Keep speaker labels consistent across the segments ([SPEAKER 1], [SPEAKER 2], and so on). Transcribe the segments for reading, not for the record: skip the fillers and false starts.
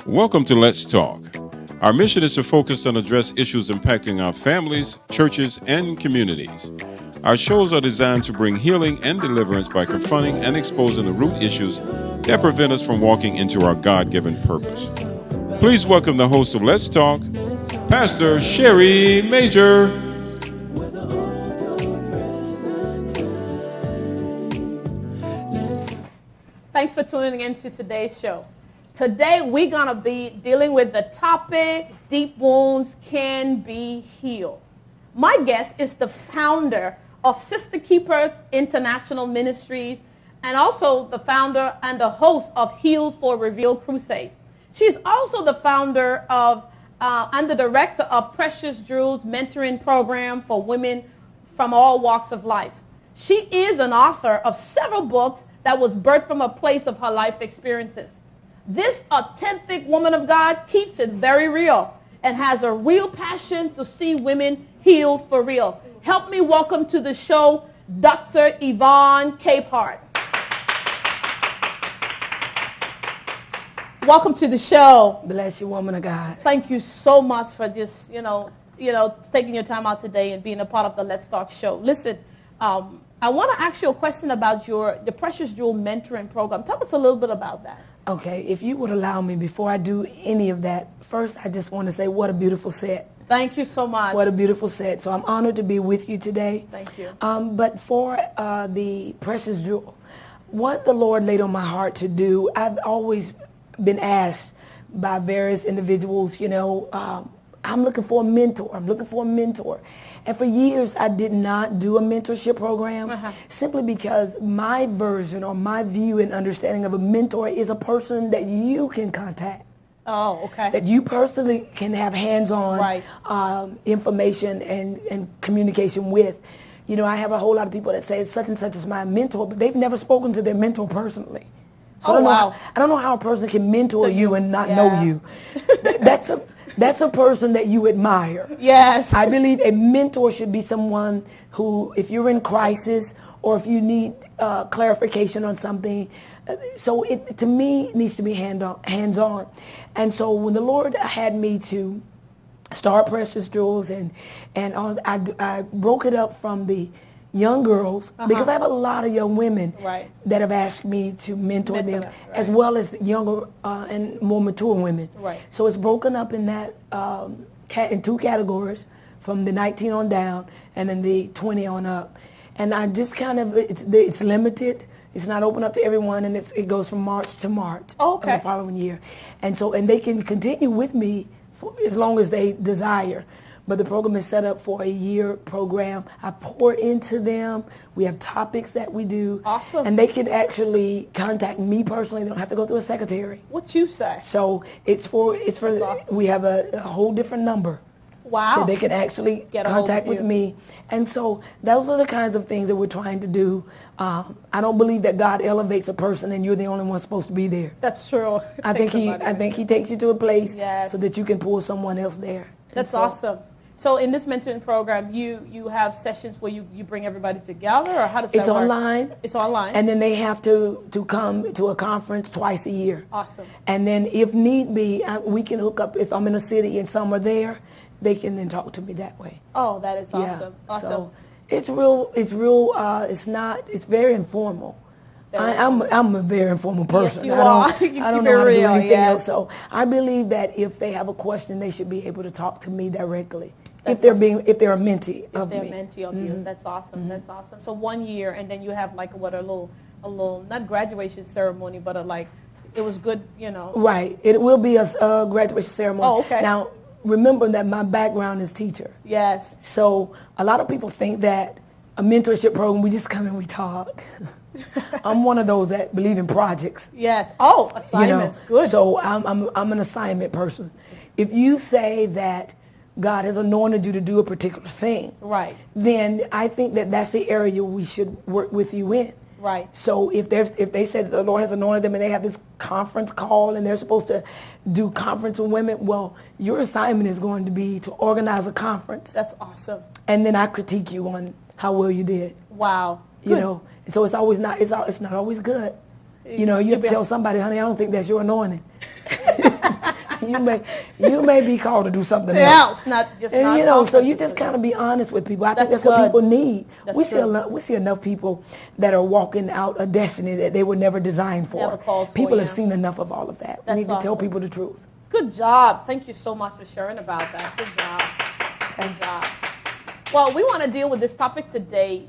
[SPEAKER 1] Welcome to Let's Talk. Our mission is to focus on address issues impacting our families, churches, and communities. Our shows are designed to bring healing and deliverance by confronting and exposing the root issues that prevent us from walking into our God-given purpose. Please welcome the host of Let's Talk, Pastor Sherry Major.
[SPEAKER 2] Thanks for tuning in to today's show. Today we're going to be dealing with the topic, deep wounds can be healed. My guest is the founder of Sister Capart International Ministries and also the founder and the host of Heal for Reveal Crusade. She's also the founder of and the director of Precious Jewels Mentoring Program for women from all walks of life. She is an author of several books that was birthed from a place of her life experiences. This authentic woman of God keeps it very real and has a real passion to see women healed for real. Help me welcome to the show, Dr. Yvonne Capehart. Welcome to the show.
[SPEAKER 3] Bless you, woman of God.
[SPEAKER 2] Thank you so much for just, taking your time out today and being a part of the Let's Talk show. Listen, I want to ask you a question about the Precious Jewel Mentoring Program. Tell us a little bit about that.
[SPEAKER 3] Okay, if you would allow me, before I do any of that, first I just want to say what a beautiful set.
[SPEAKER 2] Thank you so much.
[SPEAKER 3] What a beautiful set. So I'm honored to be with you today.
[SPEAKER 2] Thank you.
[SPEAKER 3] But for the Precious Jewel, what the Lord laid on my heart to do, I've always been asked by various individuals, I'm looking for a mentor. I'm looking for a mentor. And for years, I did not do a mentorship program simply because my version or my view and understanding of a mentor is a person that you can contact.
[SPEAKER 2] Oh, okay.
[SPEAKER 3] That you personally can have hands-on information and communication with. I have a whole lot of people that say such and such is my mentor, but they've never spoken to their mentor personally. So I don't know how a person can mentor you and not know you. That's a person that you admire.
[SPEAKER 2] Yes.
[SPEAKER 3] I believe a mentor should be someone who, if you're in crisis or if you need clarification on something, so it, to me, needs to be hands-on. And so when the Lord had me to start Precious Jewels, I broke it up from the young girls, because I have a lot of young women that have asked me to mentor them, as well as younger and more mature women.
[SPEAKER 2] Right.
[SPEAKER 3] So it's broken up in that in two categories, from the 19 on down and then the 20 on up. And I just it's limited. It's not open up to everyone, and it goes from March to March of the following year. And they can continue with me for as long as they desire. But the program is set up for a year program. I pour into them. We have topics that we do.
[SPEAKER 2] Awesome.
[SPEAKER 3] And they can actually contact me personally. They don't have to go through a secretary.
[SPEAKER 2] What you say?
[SPEAKER 3] So it's for
[SPEAKER 2] awesome.
[SPEAKER 3] We have a whole different number.
[SPEAKER 2] Wow.
[SPEAKER 3] So they can actually
[SPEAKER 2] get
[SPEAKER 3] contact with me. And so those are the kinds of things that we're trying to do. I don't believe that God elevates a person and you're the only one supposed to be there.
[SPEAKER 2] That's true.
[SPEAKER 3] I think he takes you to a place
[SPEAKER 2] so
[SPEAKER 3] that you can pull someone else there.
[SPEAKER 2] That's awesome. So in this mentoring program, you have sessions where you bring everybody together, or how does that work?
[SPEAKER 3] It's online.
[SPEAKER 2] It's online.
[SPEAKER 3] And then they have to come to a conference twice a year.
[SPEAKER 2] Awesome.
[SPEAKER 3] And then if need be, we can hook up. If I'm in a city and some are there, they can then talk to me that way.
[SPEAKER 2] Oh, that is awesome.
[SPEAKER 3] Yeah.
[SPEAKER 2] Awesome.
[SPEAKER 3] So it's very informal. I'm a very informal person.
[SPEAKER 2] Yes, you are.
[SPEAKER 3] I don't know how to do anything else. So I believe that if they have a question, they should be able to talk to me directly. If they're a mentee of me.
[SPEAKER 2] If they're a mentee of you, that's awesome. That's awesome. So 1 year, and then you have a little not graduation ceremony, but it was good,
[SPEAKER 3] Right. It will be a graduation ceremony.
[SPEAKER 2] Oh, okay.
[SPEAKER 3] Now, remember that my background is teacher.
[SPEAKER 2] Yes.
[SPEAKER 3] So a lot of people think that a mentorship program, we just come and we talk. I'm one of those that believe in projects.
[SPEAKER 2] Yes. Oh, assignments. Good.
[SPEAKER 3] So I'm an assignment person. If you say that God has anointed you to do a particular thing,
[SPEAKER 2] right,
[SPEAKER 3] then I think that that's the area we should work with you in.
[SPEAKER 2] Right.
[SPEAKER 3] So if they said the Lord has anointed them and they have this conference call and they're supposed to do conference with women, well, your assignment is going to be to organize a conference.
[SPEAKER 2] That's awesome.
[SPEAKER 3] And then I critique you on how well you did.
[SPEAKER 2] Wow.
[SPEAKER 3] Good. So it's not always good. You have to tell somebody, honey, I don't think that's your anointing. you may be called to do something
[SPEAKER 2] else. Not just
[SPEAKER 3] and
[SPEAKER 2] not
[SPEAKER 3] so you just kind of be honest with people. I think that's what people need. We see enough people that are walking out a destiny that they were never designed for.
[SPEAKER 2] Never called for,
[SPEAKER 3] people have seen enough of all of that. We need to tell people the truth.
[SPEAKER 2] Good job. Thank you so much for sharing about that. Good job. Good job. Well, we want to deal with this topic today.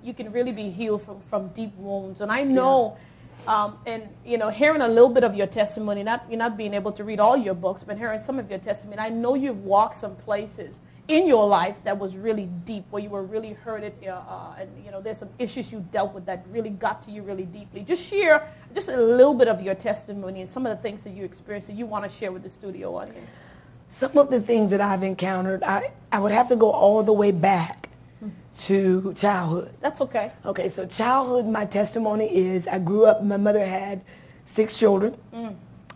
[SPEAKER 2] You can really be healed from deep wounds. And I know, hearing a little bit of your testimony, you're not being able to read all your books, but hearing some of your testimony, I know you've walked some places in your life that was really deep, where you were really hurted, and there's some issues you dealt with that really got to you really deeply. Just share just a little bit of your testimony and some of the things that you experienced that you want to share with the studio audience.
[SPEAKER 3] Some of the things that I've encountered, I would have to go all the way back to childhood.
[SPEAKER 2] That's okay.
[SPEAKER 3] Okay, so childhood, my testimony is I grew up, my mother had 6 children.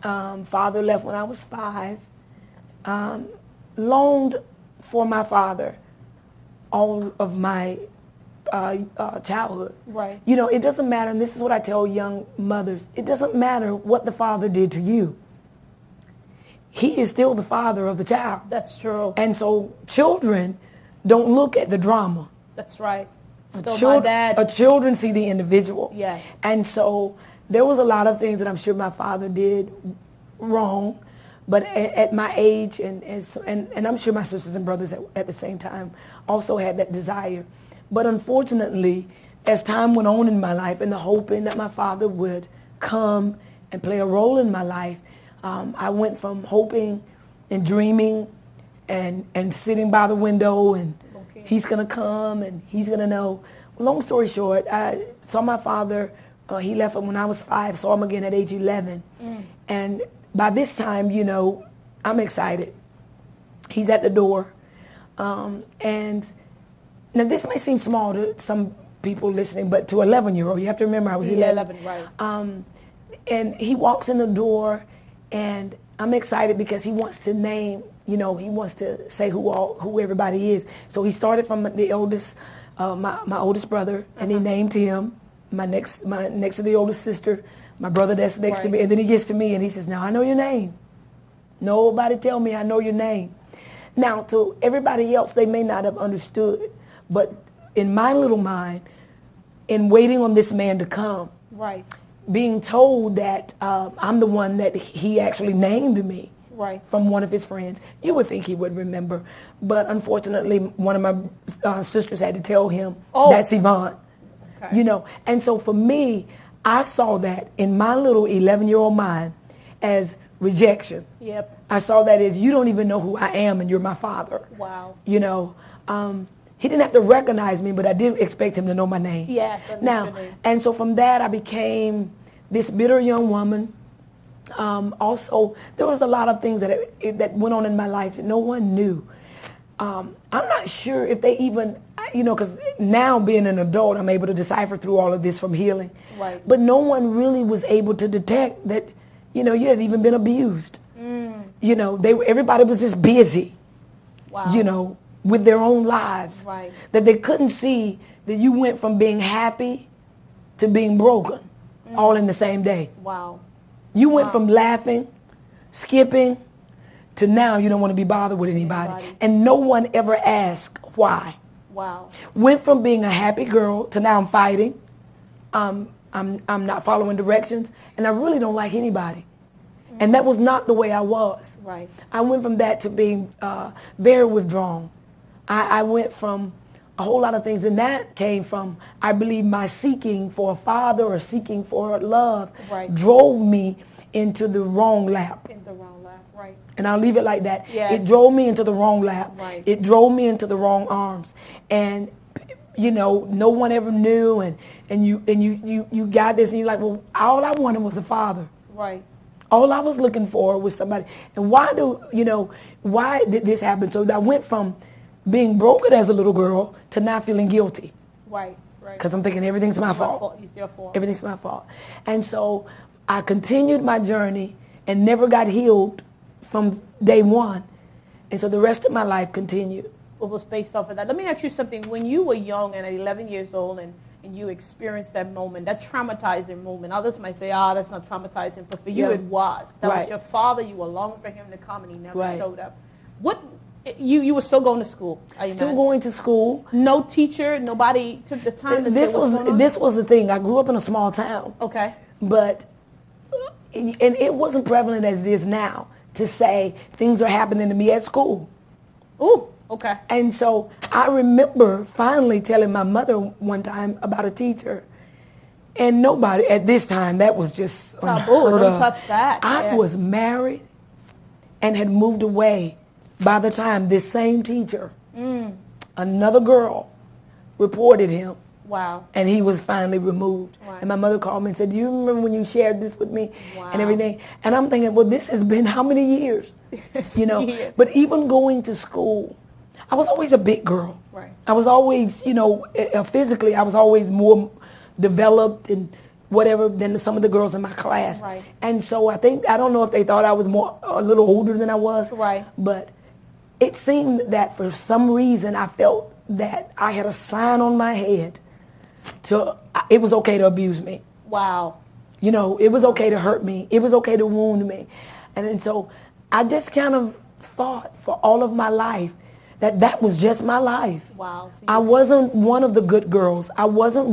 [SPEAKER 3] Father left when I was 5. Loaned for my father all of my childhood.
[SPEAKER 2] Right.
[SPEAKER 3] It doesn't matter, and this is what I tell young mothers, it doesn't matter what the father did to you. He is still the father of the child.
[SPEAKER 2] That's true.
[SPEAKER 3] And so children don't look at the drama.
[SPEAKER 2] That's right. Still my dad.
[SPEAKER 3] Children see the individual.
[SPEAKER 2] Yes.
[SPEAKER 3] And so there was a lot of things that I'm sure my father did wrong, but at my age, and I'm sure my sisters and brothers at the same time also had that desire. But unfortunately, as time went on in my life, and the hoping that my father would come and play a role in my life, I went from hoping and dreaming and sitting by the window and he's going to come and he's going to know. Long story short, I saw my father. He left when I was 5, saw him again at age 11. And by this time, I'm excited. He's at the door. And now this may seem small to some people listening, but to an 11-year-old, you have to remember I was 11.
[SPEAKER 2] Right.
[SPEAKER 3] And he walks in the door, and I'm excited because he wants to name, he wants to say who everybody is. So he started from the oldest, my oldest brother, and he named him. My next to the oldest sister, my brother that's next to me, and then he gets to me and he says, "Now I know your name. Nobody tell me I know your name." Now to everybody else, they may not have understood, but in my little mind, in waiting on this man to come,
[SPEAKER 2] right,
[SPEAKER 3] being told that I'm the one that he actually named me,
[SPEAKER 2] right,
[SPEAKER 3] from one of his friends, you would think he would remember, but unfortunately, one of my sisters had to tell him, "That's Yvonne." Okay. And so for me, I saw that in my little 11-year-old mind as rejection.
[SPEAKER 2] Yep.
[SPEAKER 3] I saw that as, you don't even know who I am and you're my father.
[SPEAKER 2] Wow.
[SPEAKER 3] He didn't have to recognize me, but I did expect him to know my name.
[SPEAKER 2] Yes.
[SPEAKER 3] Now, and so from that, I became this bitter young woman. Also, there was a lot of things that went on in my life that no one knew. I'm not sure if they even, because now being an adult, I'm able to decipher through all of this from healing.
[SPEAKER 2] Right.
[SPEAKER 3] But no one really was able to detect that, you had even been abused. Everybody was just busy,
[SPEAKER 2] wow,
[SPEAKER 3] with their own lives.
[SPEAKER 2] Right.
[SPEAKER 3] That they couldn't see that you went from being happy to being broken all in the same day.
[SPEAKER 2] Wow.
[SPEAKER 3] You went from laughing, skipping, to now you don't want to be bothered with anybody. And no one ever asked why.
[SPEAKER 2] Wow.
[SPEAKER 3] Went from being a happy girl to now I'm fighting. I'm not following directions, and I really don't like anybody. And that was not the way I was.
[SPEAKER 2] Right.
[SPEAKER 3] I went from that to being very withdrawn. I went from a whole lot of things, and that came from, I believe, my seeking for a father or seeking for love drove me into the wrong lap.
[SPEAKER 2] In the wrong lap, right.
[SPEAKER 3] And I'll leave it like that.
[SPEAKER 2] Yes.
[SPEAKER 3] It drove me into the wrong lap.
[SPEAKER 2] Right.
[SPEAKER 3] It drove me into the wrong arms. And, no one ever knew, and you got this, and you're like, well, all I wanted was a father.
[SPEAKER 2] Right.
[SPEAKER 3] All I was looking for was somebody. And why did this happen? So I went from being broken as a little girl to now feeling guilty.
[SPEAKER 2] Right.
[SPEAKER 3] Because I'm thinking everything's my fault.
[SPEAKER 2] It's your fault.
[SPEAKER 3] Everything's my fault. And so I continued my journey and never got healed from day one. And so the rest of my life continued.
[SPEAKER 2] It was based off of that. Let me ask you something. When you were young and at 11 years old and and you experienced that moment, that traumatizing moment. Others might say, that's not traumatizing, but for you it was. That was your father. You were longing for him to come, and he never showed up. What? You were still going to school?
[SPEAKER 3] Still going to school.
[SPEAKER 2] No teacher? Nobody took the time to say what's going on?
[SPEAKER 3] This was the thing. I grew up in a small town.
[SPEAKER 2] Okay.
[SPEAKER 3] But, and it wasn't prevalent as it is now to say things are happening to me at school.
[SPEAKER 2] Ooh, okay.
[SPEAKER 3] And so I remember finally telling my mother one time about a teacher. And nobody, at this time, that was just
[SPEAKER 2] taboo. Don't touch that.
[SPEAKER 3] I was married and had moved away. By the time this same teacher, another girl, reported him.
[SPEAKER 2] Wow.
[SPEAKER 3] And he was finally removed.
[SPEAKER 2] Wow.
[SPEAKER 3] And my mother called me and said, do you remember when you shared this with me? And everything? And I'm thinking, well, this has been how many years? You know.
[SPEAKER 2] Yeah.
[SPEAKER 3] But even going to school, I was always a big girl.
[SPEAKER 2] Right.
[SPEAKER 3] I was always, physically, I was always more developed and whatever than some of the girls in my class.
[SPEAKER 2] Right.
[SPEAKER 3] And so I don't know if they thought I was a little older than I was.
[SPEAKER 2] Right.
[SPEAKER 3] But it seemed that for some reason I felt that I had a sign on my head it was okay to abuse me.
[SPEAKER 2] Wow.
[SPEAKER 3] It was okay to hurt me. It was okay to wound me. And so I just kind of thought for all of my life that was just my life.
[SPEAKER 2] Wow. So
[SPEAKER 3] I wasn't one of the good girls. I wasn't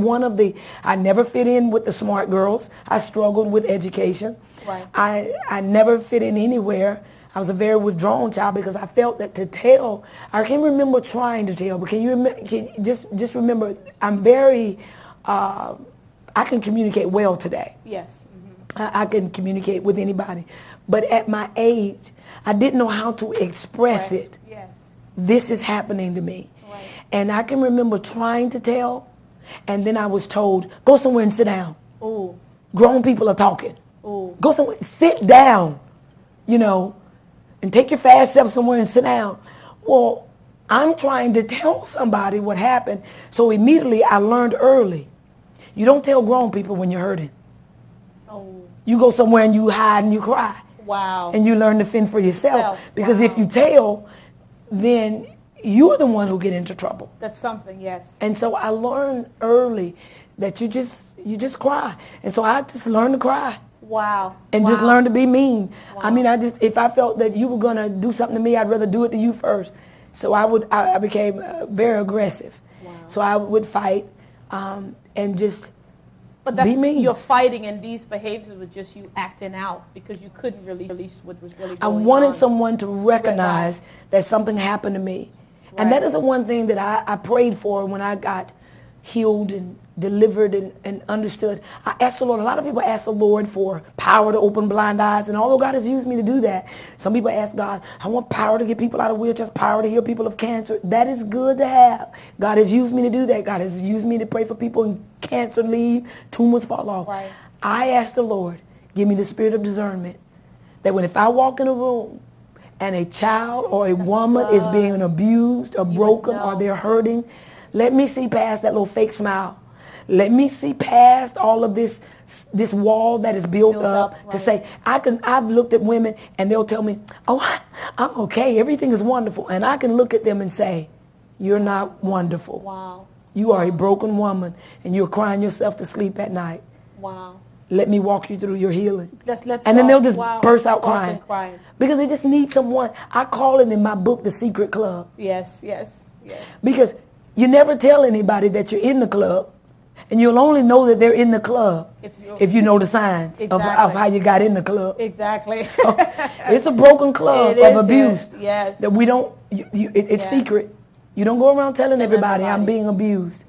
[SPEAKER 3] I never fit in with the smart girls. I struggled with education.
[SPEAKER 2] Right.
[SPEAKER 3] I never fit in anywhere. I was a very withdrawn child because I felt that to tell, I can remember trying to tell, but can you just remember, I'm very, I can communicate well today.
[SPEAKER 2] Yes.
[SPEAKER 3] I can communicate with anybody. But at my age, I didn't know how to express it.
[SPEAKER 2] Yes.
[SPEAKER 3] This is happening to me.
[SPEAKER 2] Right.
[SPEAKER 3] And I can remember trying to tell, and then I was told, go somewhere and sit down.
[SPEAKER 2] Ooh.
[SPEAKER 3] Grown people are talking.
[SPEAKER 2] Ooh.
[SPEAKER 3] Go somewhere, sit down, and take your fast self somewhere and sit down. Well, I'm trying to tell somebody what happened, so immediately I learned early. You don't tell grown people when you're hurting.
[SPEAKER 2] Oh.
[SPEAKER 3] You go somewhere and you hide and you cry.
[SPEAKER 2] Wow.
[SPEAKER 3] And you learn to fend for yourself. Because if you tell, then you're the one who get into trouble.
[SPEAKER 2] That's something, yes.
[SPEAKER 3] And so I learned early that you just cry. And so I just learned to cry.
[SPEAKER 2] Wow.
[SPEAKER 3] And just learn to be mean.
[SPEAKER 2] Wow.
[SPEAKER 3] I mean, if I felt that you were going to do something to me, I'd rather do it to you first. So I became very aggressive.
[SPEAKER 2] Wow.
[SPEAKER 3] So I would fight and just
[SPEAKER 2] But that's,
[SPEAKER 3] be mean.
[SPEAKER 2] You're fighting, and these behaviors were just you acting out because you couldn't release what was really going on.
[SPEAKER 3] I wanted someone to recognize that something happened to me. Right. And that is the one thing that I prayed for when I got healed and delivered and understood. I asked the Lord. A lot of people ask the Lord for power to open blind eyes, and although God has used me to do that, some people ask God, I want power to get people out of wheelchairs, power to heal people of cancer. That is good to have. God has used me to do that. God has used me to pray for people in cancer leave, tumors fall off.
[SPEAKER 2] Right.
[SPEAKER 3] I asked the Lord, give me the spirit of discernment, that if I walk in a room and a child or a woman is being abused or broken or they're hurting, let me see past that little fake smile. Let me see past all of this wall that is built up
[SPEAKER 2] right.
[SPEAKER 3] to say, I've looked at women and they'll tell me, oh, I'm okay, everything is wonderful. And I can look at them and say, you're not wonderful.
[SPEAKER 2] Wow.
[SPEAKER 3] You are a broken woman and you're crying yourself to sleep at night.
[SPEAKER 2] Wow.
[SPEAKER 3] Let me walk you through your healing.
[SPEAKER 2] Let's
[SPEAKER 3] and then they'll just
[SPEAKER 2] wow.
[SPEAKER 3] burst out crying. Because they just need someone. I call it in my book, The Secret Club.
[SPEAKER 2] Yes.
[SPEAKER 3] Because you never tell anybody that you're in the club. And you'll only know that they're in the club if you know the signs of how you got in the club.
[SPEAKER 2] Exactly.
[SPEAKER 3] So it's a broken club of abuse.
[SPEAKER 2] Yes.
[SPEAKER 3] That we don't, it's secret. You don't go around telling everybody I'm being abused.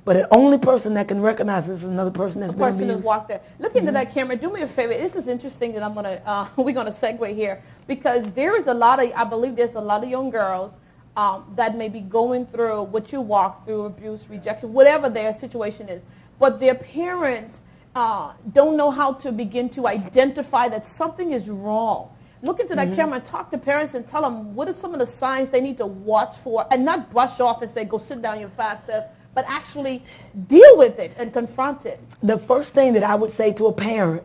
[SPEAKER 3] But the only person that can recognize this is another person that's been abused.
[SPEAKER 2] The person who walked there. Look into that camera. Do me a favor. This is interesting that we're going to segue here. Because there is I believe there's a lot of young girls that may be going through what you walk through, abuse, rejection, whatever their situation is. But their parents don't know how to begin to identify that something is wrong. Look into that camera and talk to parents and tell them what are some of the signs they need to watch for and not brush off and say, go sit down your fast self, but actually deal with it and confront it.
[SPEAKER 3] The first thing that I would say to a parent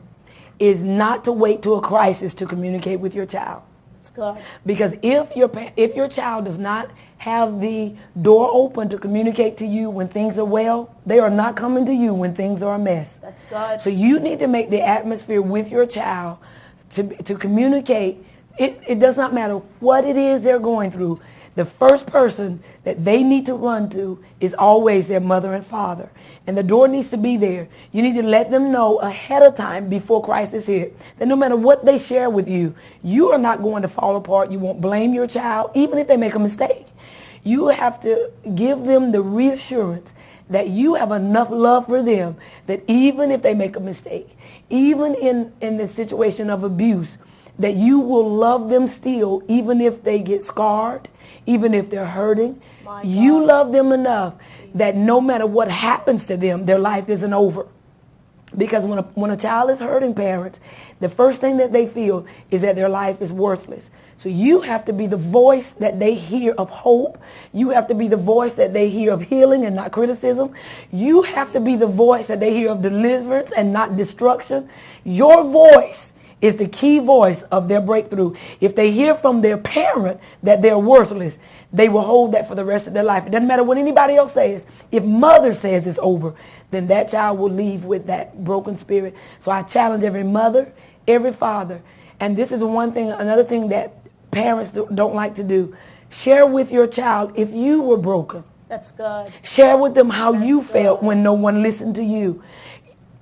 [SPEAKER 3] is not to wait to a crisis to communicate with your child.
[SPEAKER 2] That's good.
[SPEAKER 3] Because if your child does not have the door open to communicate to you when things are well, they are not coming to you when things are a mess.
[SPEAKER 2] That's good.
[SPEAKER 3] So you need to make the atmosphere with your child to communicate. It does not matter what it is they're going through. The first person that they need to run to is always their mother and father. And the door needs to be there. You need to let them know ahead of time before crisis hit that no matter what they share with you, you are not going to fall apart. You won't blame your child, even if they make a mistake. You have to give them the reassurance that you have enough love for them that even if they make a mistake, even in the situation of abuse, that you will love them still, even if they get scarred, even if they're hurting. You love them enough that no matter what happens to them, their life isn't over. Because when a child is hurting, parents, the first thing that they feel is that their life is worthless. So you have to be the voice that they hear of hope. You have to be the voice that they hear of healing and not criticism. You have to be the voice that they hear of deliverance and not destruction. Your voice is the key voice of their breakthrough. If they hear from their parent that they're worthless, they will hold that for the rest of their life. It doesn't matter what anybody else says. If mother says it's over, then that child will leave with that broken spirit. So I challenge every mother, every father. And this is another thing that parents don't like to do. Share with your child if you were broken.
[SPEAKER 2] That's good.
[SPEAKER 3] Share with them how you felt when no one listened to you.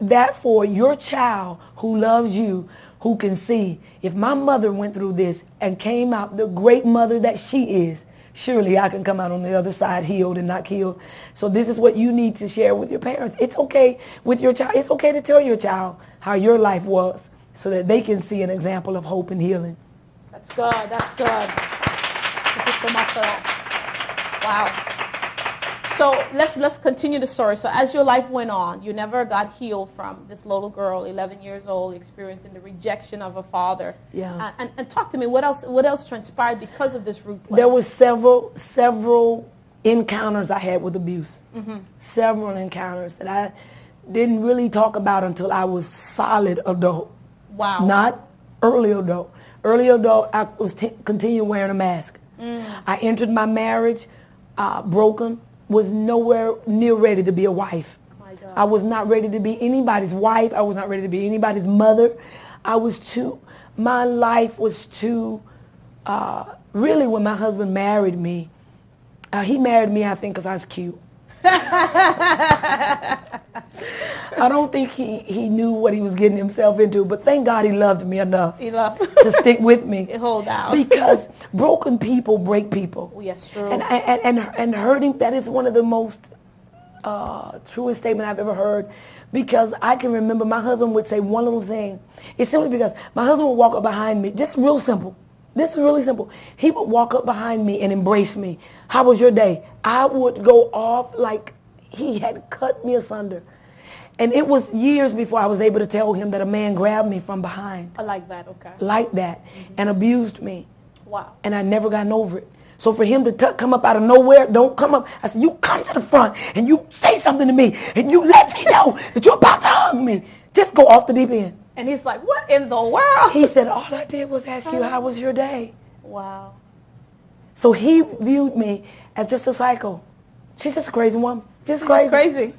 [SPEAKER 3] That for your child who loves you, who can see, if my mother went through this and came out the great mother that she is, surely I can come out on the other side healed and not killed. So this is what you need to share with your parents. It's okay with your child. It's okay to tell your child how your life was so that they can see an example of hope and healing.
[SPEAKER 2] That's good. That's good. Thank you so much for that. Wow. So let's continue the story. So as your life went on, you never got healed from this little girl, 11 years old, experiencing the rejection of a father.
[SPEAKER 3] Yeah.
[SPEAKER 2] And talk to me. What else transpired because of this root place?
[SPEAKER 3] There was several encounters I had with abuse. Mm-hmm. Several encounters that I didn't really talk about until I was solid adult.
[SPEAKER 2] Wow.
[SPEAKER 3] Not early adult. Early adult, I was continue wearing a mask. I entered my marriage broken, was nowhere near ready to be a wife.
[SPEAKER 2] My God.
[SPEAKER 3] I was not ready to be anybody's wife. I was not ready to be anybody's mother. My life was too, really when my husband married me, he married me, I think, because I was cute. I don't think he knew what he was getting himself into, but thank God he loved me enough to stick with me.
[SPEAKER 2] Hold out.
[SPEAKER 3] Because broken people break people.
[SPEAKER 2] Yes, true.
[SPEAKER 3] And hurting, that is one of the most truest statements I've ever heard. Because I can remember my husband would say one little thing. It's simply because my husband would walk up behind me, just real simple. This is really simple. He would walk up behind me and embrace me. How was your day? I would go off like he had cut me asunder. And it was years before I was able to tell him that a man grabbed me from behind.
[SPEAKER 2] I like that, okay.
[SPEAKER 3] Like that. Mm-hmm. And abused me.
[SPEAKER 2] Wow.
[SPEAKER 3] And I never gotten over it. So for him to come up out of nowhere, don't come up. I said, you come to the front and you say something to me and you let me know that you're about to hug me. Just go off the deep end.
[SPEAKER 2] And he's like, what in the world?
[SPEAKER 3] He said, all I did was ask you, how was your day?
[SPEAKER 2] Wow.
[SPEAKER 3] So he viewed me as just a psycho. She's just a crazy woman. Just crazy.
[SPEAKER 2] Crazy.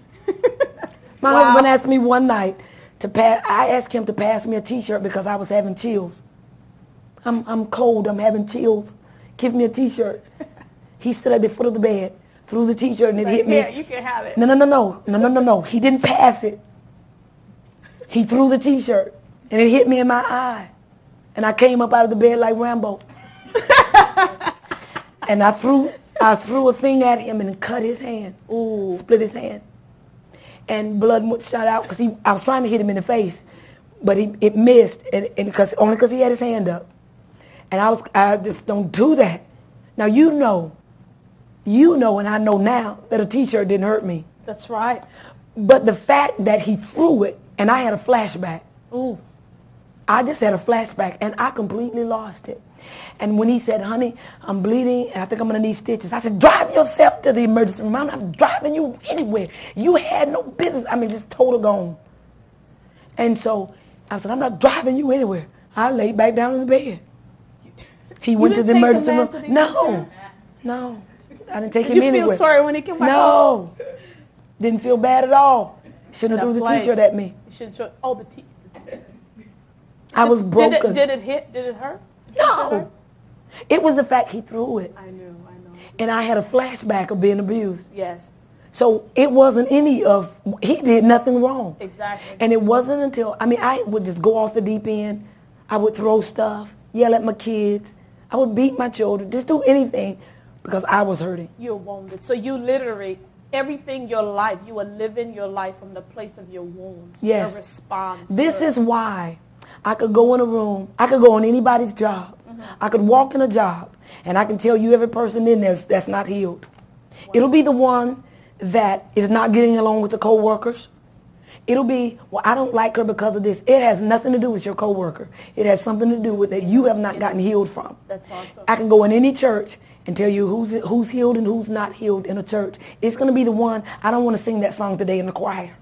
[SPEAKER 3] My husband asked me one night I asked him to pass me a T-shirt because I was having chills. I'm cold. I'm having chills. Give me a T-shirt. He stood at the foot of the bed, threw the T-shirt, and it hit me.
[SPEAKER 2] Yeah, you can have it.
[SPEAKER 3] No. He didn't pass it. He threw the T-shirt, and it hit me in my eye. And I came up out of the bed like Rambo. And I threw a thing at him and cut his hand. Ooh. Split his hand. And blood shot out because I was trying to hit him in the face, but it missed, and only because he had his hand up. And I just don't do that. Now you know, and I know now that a T-shirt didn't hurt me.
[SPEAKER 2] That's right.
[SPEAKER 3] But the fact that he threw it, and I had a flashback.
[SPEAKER 2] Ooh.
[SPEAKER 3] I just had a flashback, and I completely lost it. And when he said, honey, I'm bleeding, and I think I'm going to need stitches, I said, drive yourself to the emergency room. I'm not driving you anywhere. You had no business. I mean, just total gone. And so I said, I'm not driving you anywhere. I laid back down in the bed. He went to the
[SPEAKER 2] didn't take
[SPEAKER 3] emergency
[SPEAKER 2] the man
[SPEAKER 3] room.
[SPEAKER 2] to the
[SPEAKER 3] No. I didn't take
[SPEAKER 2] Did
[SPEAKER 3] him
[SPEAKER 2] you
[SPEAKER 3] anywhere.
[SPEAKER 2] feel sorry when he came back?
[SPEAKER 3] No. Didn't feel bad at all. Shouldn't have threw the
[SPEAKER 2] flesh.
[SPEAKER 3] T-shirt at me.
[SPEAKER 2] You shouldn't show. Oh, the T.
[SPEAKER 3] I was broken.
[SPEAKER 2] Did it hit? Did it hurt?
[SPEAKER 3] No. It was the fact he threw it.
[SPEAKER 2] I know.
[SPEAKER 3] And I had a flashback of being abused.
[SPEAKER 2] Yes.
[SPEAKER 3] So it wasn't he did nothing wrong.
[SPEAKER 2] Exactly.
[SPEAKER 3] And it wasn't until, I would just go off the deep end. I would throw stuff, yell at my kids. I would beat my children, just do anything because I was hurting.
[SPEAKER 2] You're wounded. So you literally, everything your life, you were living your life from the place of your wounds.
[SPEAKER 3] Yes.
[SPEAKER 2] Your response.
[SPEAKER 3] This is why I could go in a room, I could go on anybody's job. I could walk in a job, and I can tell you every person in there that's not healed. Wow. It'll be the one that is not getting along with the co-workers. It'll be, well, I don't like her because of this. It has nothing to do with your co-worker. It has something to do with that you have not gotten healed from.
[SPEAKER 2] That's awesome.
[SPEAKER 3] I can go in any church and tell you who's healed and who's not healed in a church. It's going to be the one, I don't want to sing that song today in the choir.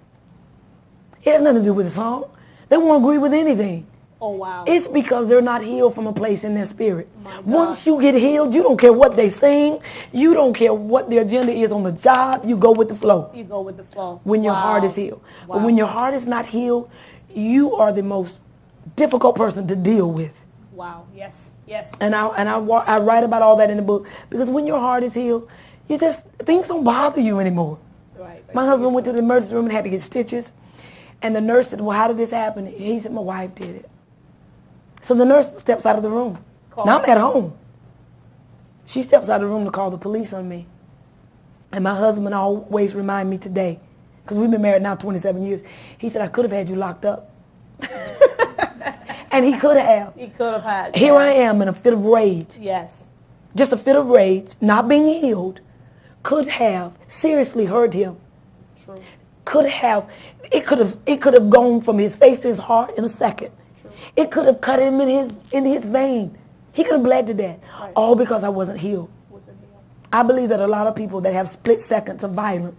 [SPEAKER 3] It has nothing to do with the song. They won't agree with anything.
[SPEAKER 2] Oh, wow.
[SPEAKER 3] It's because they're not healed from a place in their spirit.
[SPEAKER 2] My
[SPEAKER 3] Once you get healed, you don't care what they sing. You don't care what the agenda is on the job. You go with the flow.
[SPEAKER 2] You go with the flow.
[SPEAKER 3] When your heart is healed.
[SPEAKER 2] Wow.
[SPEAKER 3] But when your heart is not healed, you are the most difficult person to deal with.
[SPEAKER 2] Wow. Yes. Yes.
[SPEAKER 3] And I write about all that in the book. Because when your heart is healed, things don't bother you anymore.
[SPEAKER 2] Right.
[SPEAKER 3] My husband went to the emergency room and had to get stitches. And the nurse said, well, how did this happen? He said, my wife did it. So the nurse steps out of the room. Now I'm at home. She steps out of the room to call the police on me. And my husband always remind me today, because we've been married now 27 years, he said, I could have had you locked up. And he could have.
[SPEAKER 2] He could have had.
[SPEAKER 3] Here I am in a fit of rage.
[SPEAKER 2] Yes.
[SPEAKER 3] Just a fit of rage, not being healed, could have seriously hurt him.
[SPEAKER 2] True.
[SPEAKER 3] It could have gone from his face to his heart in a second. It could have cut him in his vein. He could have bled to death. Right. All because I wasn't healed. I believe that a lot of people that have split seconds of violence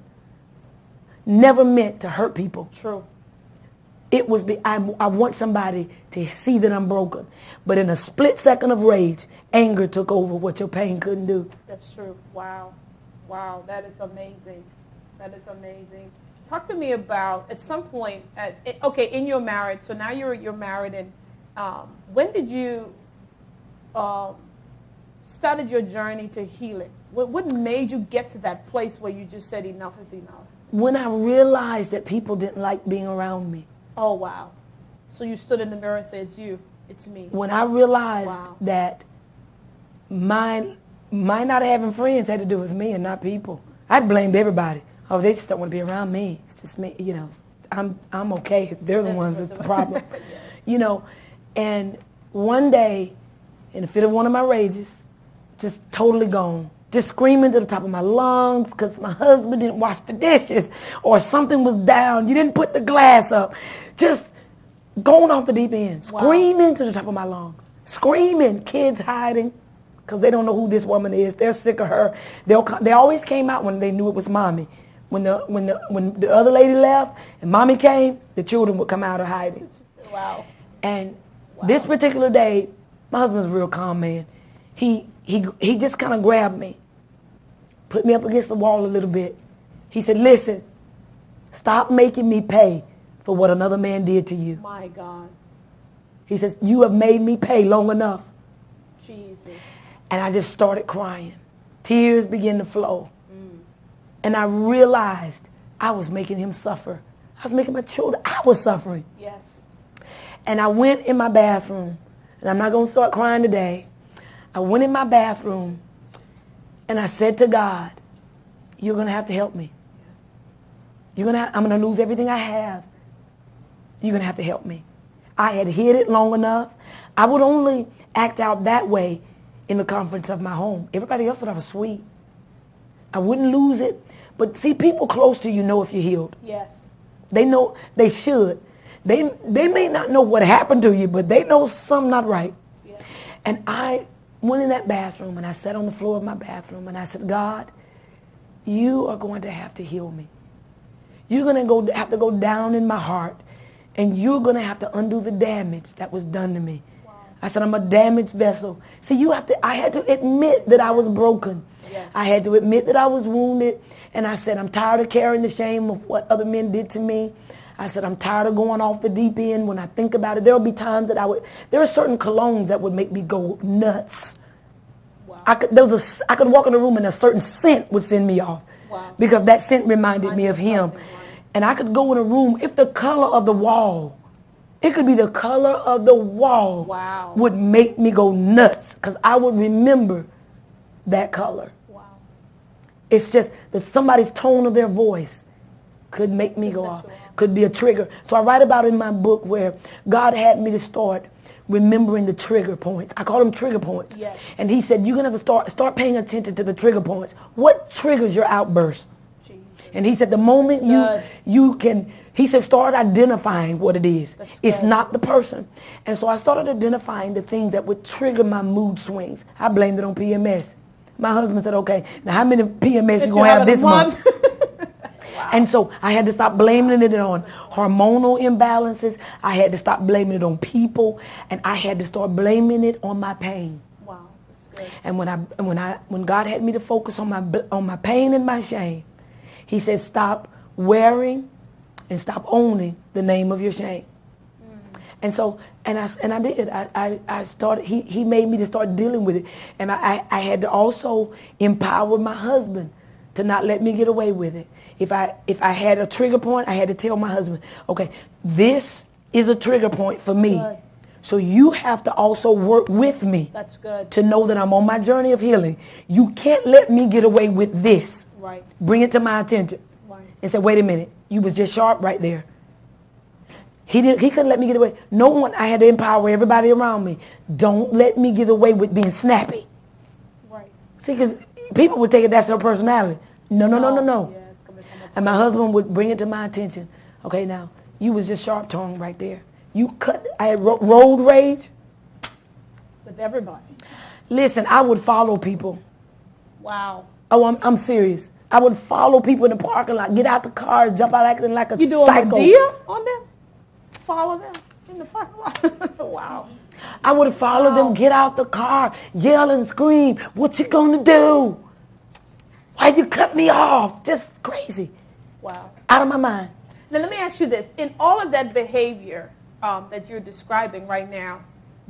[SPEAKER 3] never meant to hurt people.
[SPEAKER 2] True.
[SPEAKER 3] It was I want somebody to see that I'm broken. But in a split second of rage, anger took over what your pain couldn't do.
[SPEAKER 2] That's true. Wow. Wow. That is amazing. That is amazing. Talk to me about, at some point, in your marriage, so now you're married, and when did you started your journey to healing? What made you get to that place where you just said enough is enough?
[SPEAKER 3] When I realized that people didn't like being around me.
[SPEAKER 2] Oh, wow. So you stood in the mirror and said, it's me.
[SPEAKER 3] When I realized that my not having friends had to do with me and not people. I blamed everybody. Oh, they just don't want to be around me. It's just me, I'm okay. They're the ones that's the problem. And one day, in the fit of one of my rages, just totally gone. Just screaming to the top of my lungs because my husband didn't wash the dishes or something was down. You didn't put the glass up. Just going off the deep end. Screaming to the top of my lungs. Screaming. Kids hiding because they don't know who this woman is. They're sick of her. They always came out when they knew it was mommy. When the other lady left and mommy came, the children would come out of hiding.
[SPEAKER 2] Wow.
[SPEAKER 3] And this particular day, my husband's a real calm man. He just kind of grabbed me, put me up against the wall a little bit. He said, listen, stop making me pay for what another man did to you.
[SPEAKER 2] My God.
[SPEAKER 3] He says, you have made me pay long enough.
[SPEAKER 2] Jesus.
[SPEAKER 3] And I just started crying. Tears began to flow. And I realized I was making him suffer. I was making my children, I was suffering.
[SPEAKER 2] Yes.
[SPEAKER 3] And I went in my bathroom, and I'm not going to start crying today. I went in my bathroom, and I said to God, you're going to have to help me. Yes. I'm going to lose everything I have. You're going to have to help me. I had hid it long enough. I would only act out that way in the comforts of my home. Everybody else thought I was sweet. I wouldn't lose it. But see, people close to you know if you're healed.
[SPEAKER 2] Yes.
[SPEAKER 3] They know, they should. They may not know what happened to you, but they know something not right. Yes. And I went in that bathroom, and I sat on the floor of my bathroom, and I said, God, you are going to have to heal me. You're going to have to go down in my heart, and you're going to have to undo the damage that was done to me. Wow. I said, I'm a damaged vessel. See, I had to admit that I was broken.
[SPEAKER 2] Yes.
[SPEAKER 3] I had to admit that I was wounded. And I said, I'm tired of carrying the shame of what other men did to me. I said, I'm tired of going off the deep end. When I think about it, there will be times that there are certain colognes that would make me go nuts.
[SPEAKER 2] Wow.
[SPEAKER 3] I could walk in a room and a certain scent would send me off.
[SPEAKER 2] Wow.
[SPEAKER 3] Because that scent reminded me of him.
[SPEAKER 2] Right.
[SPEAKER 3] And I could go in a room, if the color of the wall, it could be the color of the wall,
[SPEAKER 2] wow,
[SPEAKER 3] would make me go nuts. Because I would remember that color.
[SPEAKER 2] Wow.
[SPEAKER 3] It's just that somebody's tone of their voice could make me go off, could be a trigger. So I write about it in my book where God had me to start remembering the trigger points. I call them trigger points.
[SPEAKER 2] Yes.
[SPEAKER 3] And he said, you're going to have to start paying attention to the trigger points. What triggers your outburst?
[SPEAKER 2] Jesus.
[SPEAKER 3] And he said, the moment you can, he said, start identifying what it is. It's not the person. And so I started identifying the things that would trigger my mood swings. I blamed it on PMS. My husband said, okay, now how many PMS you going to have this month? Wow. And so I had to stop blaming it on hormonal imbalances. I had to stop blaming it on people. And I had to start blaming it on my pain.
[SPEAKER 2] Wow, that's good.
[SPEAKER 3] And when God had me to focus on my pain and my shame, he said, stop wearing and stop owning the name of your shame. And so, and I did. I started. He made me to start dealing with it, and I had to also empower my husband to not let me get away with it. If I had a trigger point, I had to tell my husband, okay, this is a trigger point for me.
[SPEAKER 2] Good.
[SPEAKER 3] So you have to also work with me.
[SPEAKER 2] That's good.
[SPEAKER 3] To know that I'm on my journey of healing. You can't let me get away with this.
[SPEAKER 2] Right.
[SPEAKER 3] Bring it to my attention.
[SPEAKER 2] Right.
[SPEAKER 3] And say, wait a minute, you was just sharp right there. He couldn't let me get away. No one, I had to empower everybody around me. Don't let me get away with being snappy.
[SPEAKER 2] Right.
[SPEAKER 3] See, because people would take it that's their personality. No.
[SPEAKER 2] Yeah, it's coming from
[SPEAKER 3] And my husband would bring it to my attention. Okay, now, you was just sharp-tongued right there. You cut, I had road rage.
[SPEAKER 2] with everybody.
[SPEAKER 3] Listen, I would follow people.
[SPEAKER 2] Wow.
[SPEAKER 3] Oh, I'm serious. I would follow people in the parking lot, get out the car, jump out acting like a psycho.
[SPEAKER 2] You doing a deal on them? Follow them in the parking lot? Wow.
[SPEAKER 3] I would follow them, get out the car, yell and scream, what you gonna do? Why you cut me off? Just crazy.
[SPEAKER 2] Wow.
[SPEAKER 3] Out of my mind.
[SPEAKER 2] Now let me ask you this. In all of that behavior that you're describing right now,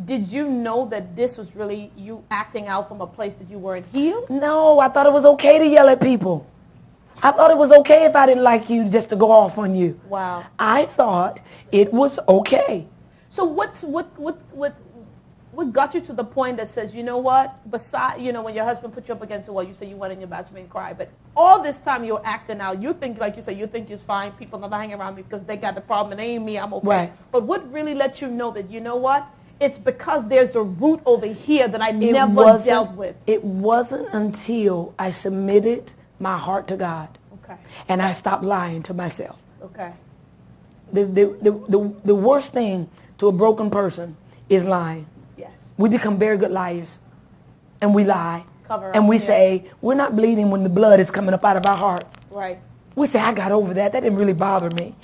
[SPEAKER 2] did you know that this was really you acting out from a place that you weren't healed?
[SPEAKER 3] No, I thought it was okay to yell at people. I thought it was okay if I didn't like you just to go off on you.
[SPEAKER 2] Wow.
[SPEAKER 3] I thought it was okay.
[SPEAKER 2] So what got you to the point that says, you know what, besides, when your husband put you up against the wall, you say you went in your bathroom and cried, but all this time you're acting out, you think, like you say, you think you're fine, people never hang around me because they got the problem, and it ain't me, I'm okay.
[SPEAKER 3] Right.
[SPEAKER 2] But what really let you know that, you know what, it's because there's a root over here that I never dealt with?
[SPEAKER 3] It wasn't until I submitted my heart to God.
[SPEAKER 2] Okay.
[SPEAKER 3] And I stopped lying to myself.
[SPEAKER 2] Okay.
[SPEAKER 3] The worst thing to a broken person is lying.
[SPEAKER 2] Yes.
[SPEAKER 3] We become very good liars. And we lie.
[SPEAKER 2] Cover
[SPEAKER 3] and
[SPEAKER 2] up,
[SPEAKER 3] we
[SPEAKER 2] yeah.
[SPEAKER 3] say, we're not bleeding when the blood is coming up out of our heart.
[SPEAKER 2] Right.
[SPEAKER 3] We say, I got over that. That didn't really bother me.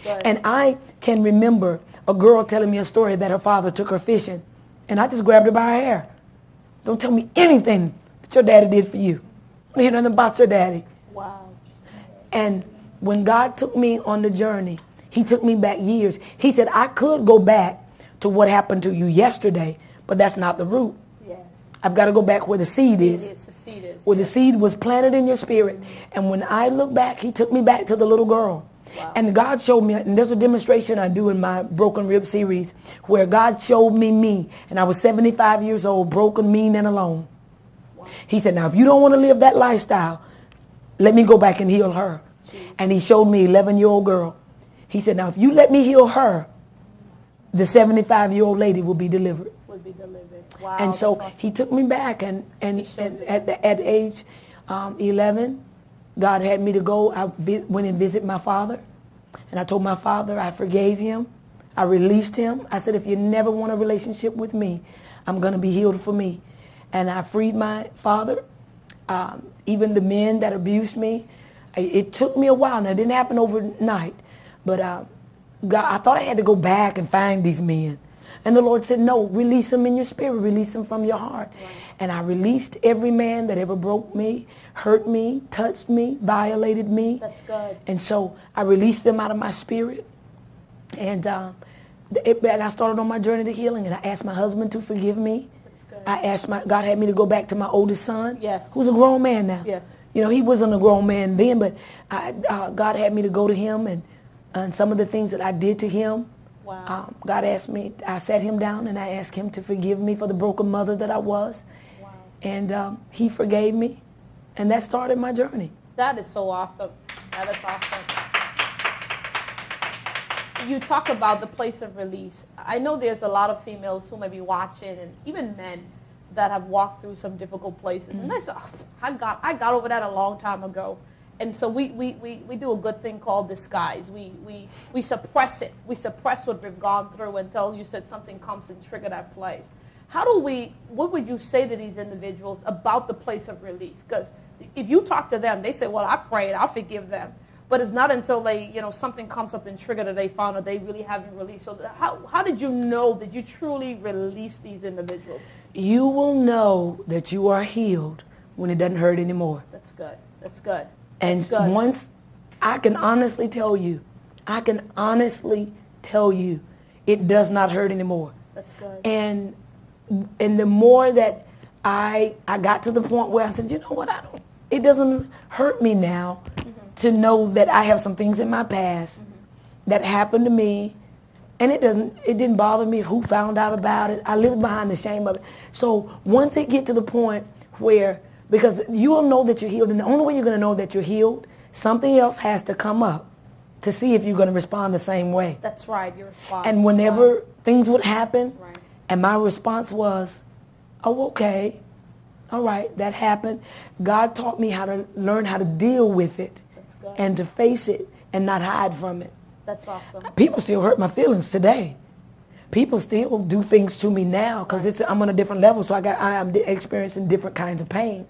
[SPEAKER 2] Good.
[SPEAKER 3] And I can remember a girl telling me a story that her father took her fishing. And I just grabbed her by her hair. Don't tell me anything that your daddy did for you. I don't hear nothing about your daddy.
[SPEAKER 2] Wow.
[SPEAKER 3] And when God took me on the journey, he took me back years. He said, I could go back to what happened to you yesterday, but that's not the root.
[SPEAKER 2] Yes.
[SPEAKER 3] I've got to go back where the seed is.
[SPEAKER 2] The seed is.
[SPEAKER 3] Where the seed was planted in your spirit. And when I look back, he took me back to the little girl.
[SPEAKER 2] Wow.
[SPEAKER 3] And God showed me, and there's a demonstration I do in my Broken Rib series, where God showed me, and I was 75 years old, broken, mean, and alone. Wow. He said, now if you don't want to live that lifestyle, let me go back and heal her. Jeez. And he showed me 11-year-old girl. He said, now if you let me heal her, the 75-year-old lady will be delivered.
[SPEAKER 2] Will be delivered. Wow.
[SPEAKER 3] And so
[SPEAKER 2] awesome.
[SPEAKER 3] he took me back, and at age 11, God had me to go. I went and visit my father, and I told my father I forgave him. I released him. I said, if you never want a relationship with me, I'm going to be healed for me. And I freed my father, even the men that abused me. It took me a while. Now, it didn't happen overnight, but God, I thought I had to go back and find these men. And the Lord said, no, release them in your spirit. Release them from your heart.
[SPEAKER 2] Right.
[SPEAKER 3] And I released every man that ever broke me, hurt me, touched me, violated me.
[SPEAKER 2] That's good.
[SPEAKER 3] And so I released them out of my spirit. And I started on my journey to healing. And I asked my husband to forgive me. I asked God had me to go back to my oldest son,
[SPEAKER 2] Yes.
[SPEAKER 3] who's a grown man now.
[SPEAKER 2] Yes.
[SPEAKER 3] You know, he wasn't a grown man then, but God had me to go to him, and some of the things that I did to him,
[SPEAKER 2] Wow.
[SPEAKER 3] God asked me, I sat him down and I asked him to forgive me for the broken mother that I was.
[SPEAKER 2] Wow.
[SPEAKER 3] And he forgave me, and that started my journey.
[SPEAKER 2] That is so awesome. That is awesome. You talk about the place of release. I know there's a lot of females who may be watching, and even men that have walked through some difficult places. And they say, oh, I got over that a long time ago. And so we do a good thing called disguise. We suppress it. We suppress what we've gone through until you said something comes and trigger that place. What would you say to these individuals about the place of release? Because if you talk to them, they say, well, I prayed, I'll forgive them. But it's not until something comes up and trigger that they found that they really haven't released. So how did you know that you truly released these individuals?
[SPEAKER 3] You will know that you are healed when it doesn't hurt anymore.
[SPEAKER 2] That's good. That's good.
[SPEAKER 3] And
[SPEAKER 2] That's good.
[SPEAKER 3] once, I can honestly tell you, it does not hurt anymore.
[SPEAKER 2] That's good.
[SPEAKER 3] And the more that I got to the point where I said, you know what, it doesn't hurt me now to know that I have some things in my past that happened to me, and it didn't bother me who found out about it. I lived behind the shame of it. So once it get to the point where, because you will know that you're healed, and the only way you're going to know that you're healed, something else has to come up to see if you're going to respond the same way.
[SPEAKER 2] That's right, your response.
[SPEAKER 3] And whenever things would happen,
[SPEAKER 2] Right.
[SPEAKER 3] and my response was, oh, okay, all right, that happened. God taught me how to learn how to deal with it and to face it and not hide from it.
[SPEAKER 2] That's awesome.
[SPEAKER 3] People still hurt my feelings today. People still do things to me now because I'm on a different level, so I'm experiencing different kinds of pain.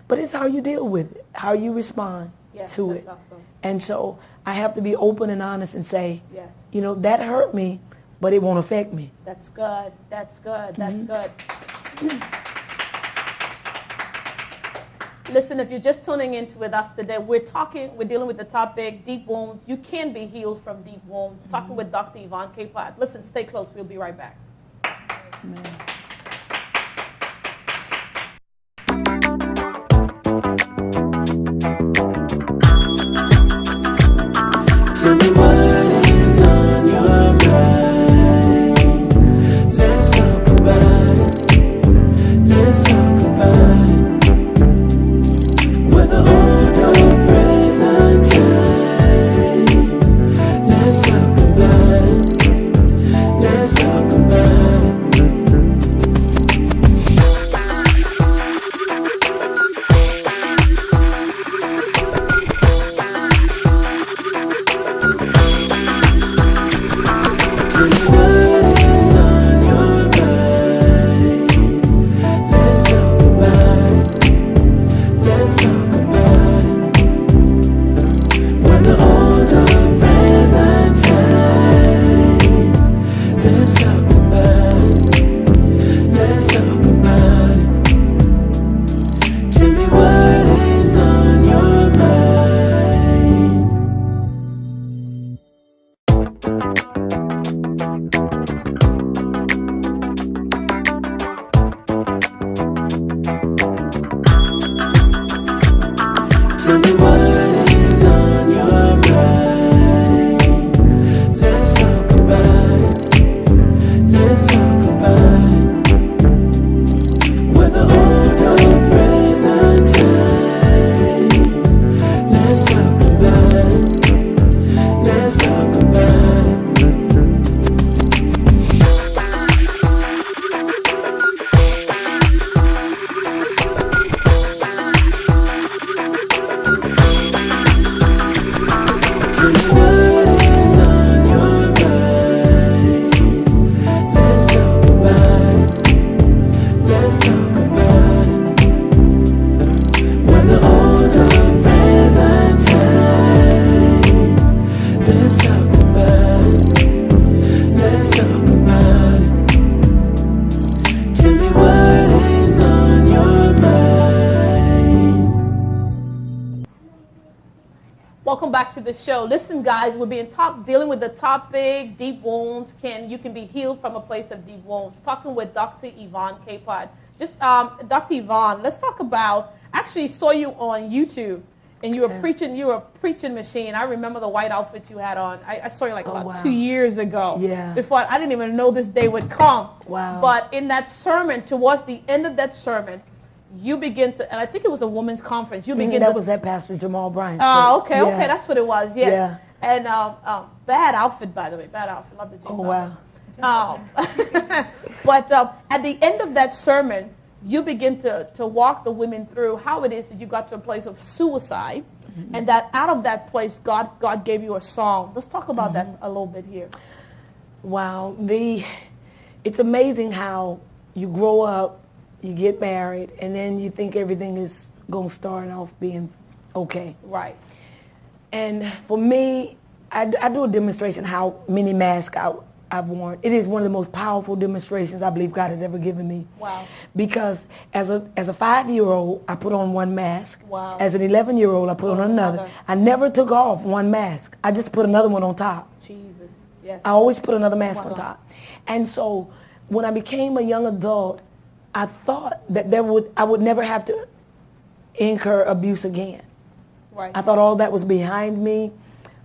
[SPEAKER 3] But it's how you deal with it, how you respond to it.
[SPEAKER 2] Awesome.
[SPEAKER 3] And so I have to be open and honest and say,
[SPEAKER 2] Yes.
[SPEAKER 3] that hurt me, but it won't affect me.
[SPEAKER 2] That's good. That's good. That's good. Listen, if you're just tuning in with us today, we're dealing with the topic, deep wounds. You can be healed from deep wounds. Talking with Dr. Yvonne Capehart. Listen, stay close. We'll be right back.
[SPEAKER 3] Amen.
[SPEAKER 4] Tell me what is on your mind. Let's talk about it. Let's talk about it. Whether old or present time. Let's talk about it. Let's talk about it.
[SPEAKER 2] the show. Listen, guys, we're dealing with the topic, deep wounds. You can be healed from a place of deep wounds. Talking with Dr. Yvonne Capehart. Dr. Yvonne, let's talk about, actually saw you on YouTube, and you were a preaching machine. I remember the white outfit you had on. I saw you about 2 years ago.
[SPEAKER 3] Yeah.
[SPEAKER 2] Before, I didn't even know this day would come.
[SPEAKER 3] Wow.
[SPEAKER 2] But in that sermon, towards the end of that sermon, you begin to, and I think it was a women's conference. You begin
[SPEAKER 3] that
[SPEAKER 2] to.
[SPEAKER 3] was that Pastor Jamal Bryant.
[SPEAKER 2] Oh, okay,
[SPEAKER 3] Yeah.
[SPEAKER 2] okay, that's what it was. Yes.
[SPEAKER 3] Yeah.
[SPEAKER 2] And bad outfit, by the way, bad outfit. Love the jeans.
[SPEAKER 3] Oh, wow.
[SPEAKER 2] But at the end of that sermon, you begin to walk the women through how it is that you got to a place of suicide, and that out of that place, God gave you a song. Let's talk about that a little bit here.
[SPEAKER 3] Wow. It's amazing how you grow up, you get married, and then you think everything is going to start off being okay.
[SPEAKER 2] Right.
[SPEAKER 3] And for me, I do a demonstration how many masks I've worn. It is one of the most powerful demonstrations I believe God has ever given me.
[SPEAKER 2] Wow.
[SPEAKER 3] Because as a 5-year-old, I put on one mask.
[SPEAKER 2] Wow.
[SPEAKER 3] As an 11-year-old, I put on another. I never took off one mask. I just put another one on top.
[SPEAKER 2] Jesus. Yes.
[SPEAKER 3] I always put another mask
[SPEAKER 2] Wow.
[SPEAKER 3] on top. And so when I became a young adult, I thought that I would never have to incur abuse again.
[SPEAKER 2] Right.
[SPEAKER 3] I thought all that was behind me.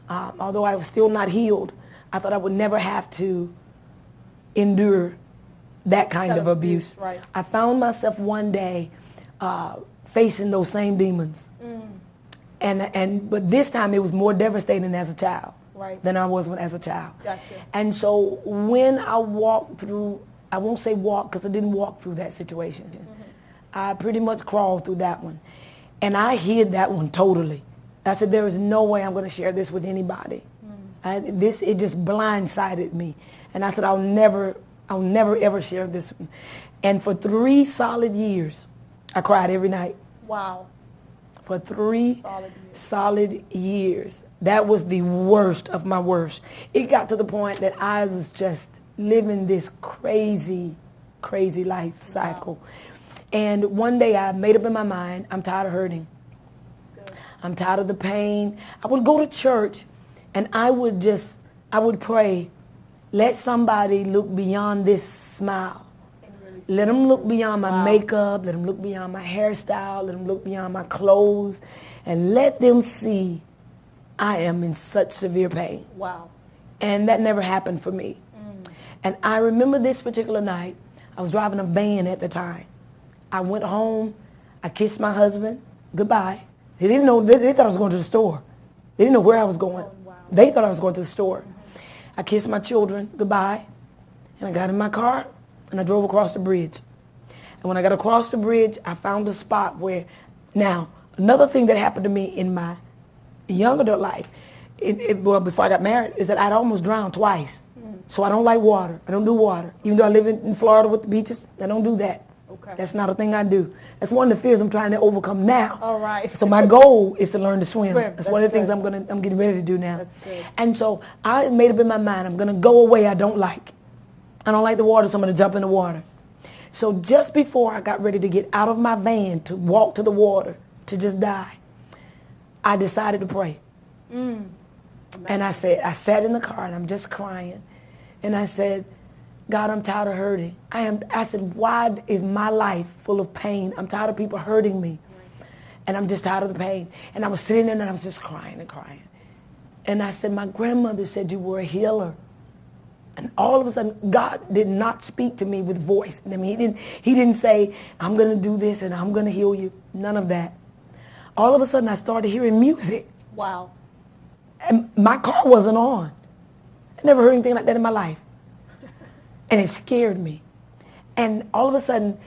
[SPEAKER 3] Although I was still not healed, I thought I would never have to endure that kind of abuse.
[SPEAKER 2] Right.
[SPEAKER 3] I found myself one day facing those same demons. But this time it was more devastating as a child than I was as a child.
[SPEAKER 2] Gotcha.
[SPEAKER 3] And so when I walked through, I won't say walk because I didn't walk through that situation. I pretty much crawled through that one. And I hid that one totally. I said, there is no way I'm going to share this with anybody. It just blindsided me. And I said, I'll never ever share this one. And for 3 solid years, I cried every night.
[SPEAKER 2] Wow.
[SPEAKER 3] For 3 solid years. That was the worst of my worst. It got to the point that I was just living this crazy, crazy life cycle. Wow. And one day I made up in my mind, I'm tired of hurting. I'm tired of the pain. I would go to church and I would pray, let somebody look beyond this smile. Let them look beyond my makeup. Let them look beyond my hairstyle. Let them look beyond my clothes. And let them see I am in such severe pain.
[SPEAKER 2] Wow.
[SPEAKER 3] And that never happened for me. And I remember this particular night. I was driving a van at the time. I went home. I kissed my husband goodbye. They didn't know. They thought I was going to the store. They didn't know where I was going.
[SPEAKER 2] Oh, wow.
[SPEAKER 3] They thought I was going to the store. I kissed my children goodbye. And I got in my car and I drove across the bridge. And when I got across the bridge, I found a spot where, now, another thing that happened to me in my young adult life, well, before I got married, is that I'd almost drowned twice. So I don't like water. I don't do water. Even though I live in Florida with the beaches, I don't do that.
[SPEAKER 2] Okay.
[SPEAKER 3] That's not a thing I do. That's one of the fears I'm trying to overcome now.
[SPEAKER 2] All right.
[SPEAKER 3] So my goal is to learn to swim. That's one of the
[SPEAKER 2] good.
[SPEAKER 3] things I'm getting ready to do now.
[SPEAKER 2] That's good.
[SPEAKER 3] And so I made up in my mind, I'm going to go away I don't like. I don't like the water, so I'm going to jump in the water. So just before I got ready to get out of my van to walk to the water, to just die, I decided to pray. And I sat in the car and I'm just crying. And I said, God, I'm tired of hurting. I said, why is my life full of pain? I'm tired of people hurting me. And I'm just tired of the pain. And I was sitting there and I was just crying and crying. And I said, my grandmother said you were a healer. And all of a sudden, God did not speak to me with voice. I mean, he didn't say, I'm going to do this and I'm going to heal you. None of that. All of a sudden, I started hearing music.
[SPEAKER 2] Wow.
[SPEAKER 3] And my car wasn't on. I never heard anything like that in my life. And it scared me. And all of a sudden,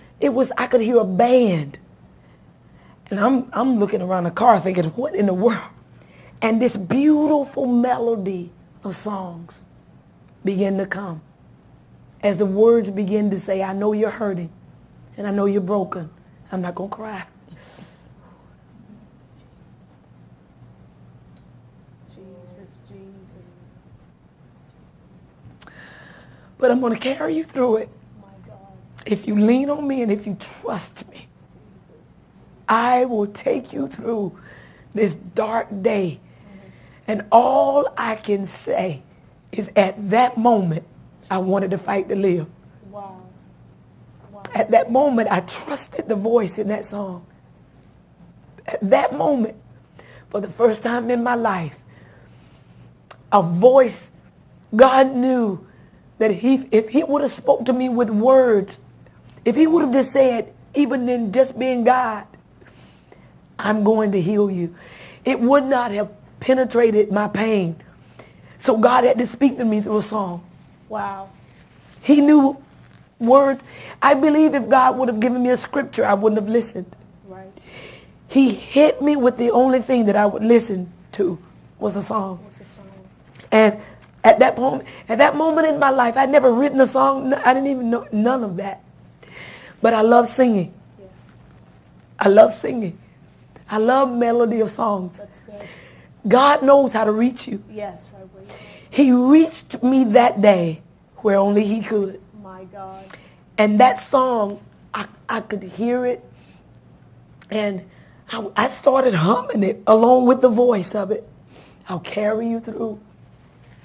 [SPEAKER 3] I could hear a band. And I'm looking around the car thinking, what in the world? And this beautiful melody of songs began to come. As the words begin to say, I know you're hurting. And I know you're broken. I'm not going to cry. But I'm going to carry you through it. If you lean on me and if you trust me, I will take you through this dark day. And all I can say is at that moment, I wanted to fight to live.
[SPEAKER 2] Wow. Wow.
[SPEAKER 3] At that moment, I trusted the voice in that song. At that moment, for the first time in my life, a voice, God knew that if he would have spoke to me with words, if he would have just said, even in just being God, I'm going to heal you, it would not have penetrated my pain. So God had to speak to me through a song.
[SPEAKER 2] Wow.
[SPEAKER 3] He knew words. I believe if God would have given me a scripture, I wouldn't have listened.
[SPEAKER 2] Right.
[SPEAKER 3] He hit me with the only thing that I would listen to was a song.
[SPEAKER 2] What's the song?
[SPEAKER 3] And at that moment in my life, I'd never written a song. I didn't even know none of that. But I love singing.
[SPEAKER 2] Yes.
[SPEAKER 3] I love singing. I love melody of songs.
[SPEAKER 2] That's good.
[SPEAKER 3] God knows how to reach you.
[SPEAKER 2] Yes, right where you are.
[SPEAKER 3] He reached me that day where only he could.
[SPEAKER 2] My God.
[SPEAKER 3] And that song, I could hear it. And I started humming it along with the voice of it. I'll carry you through.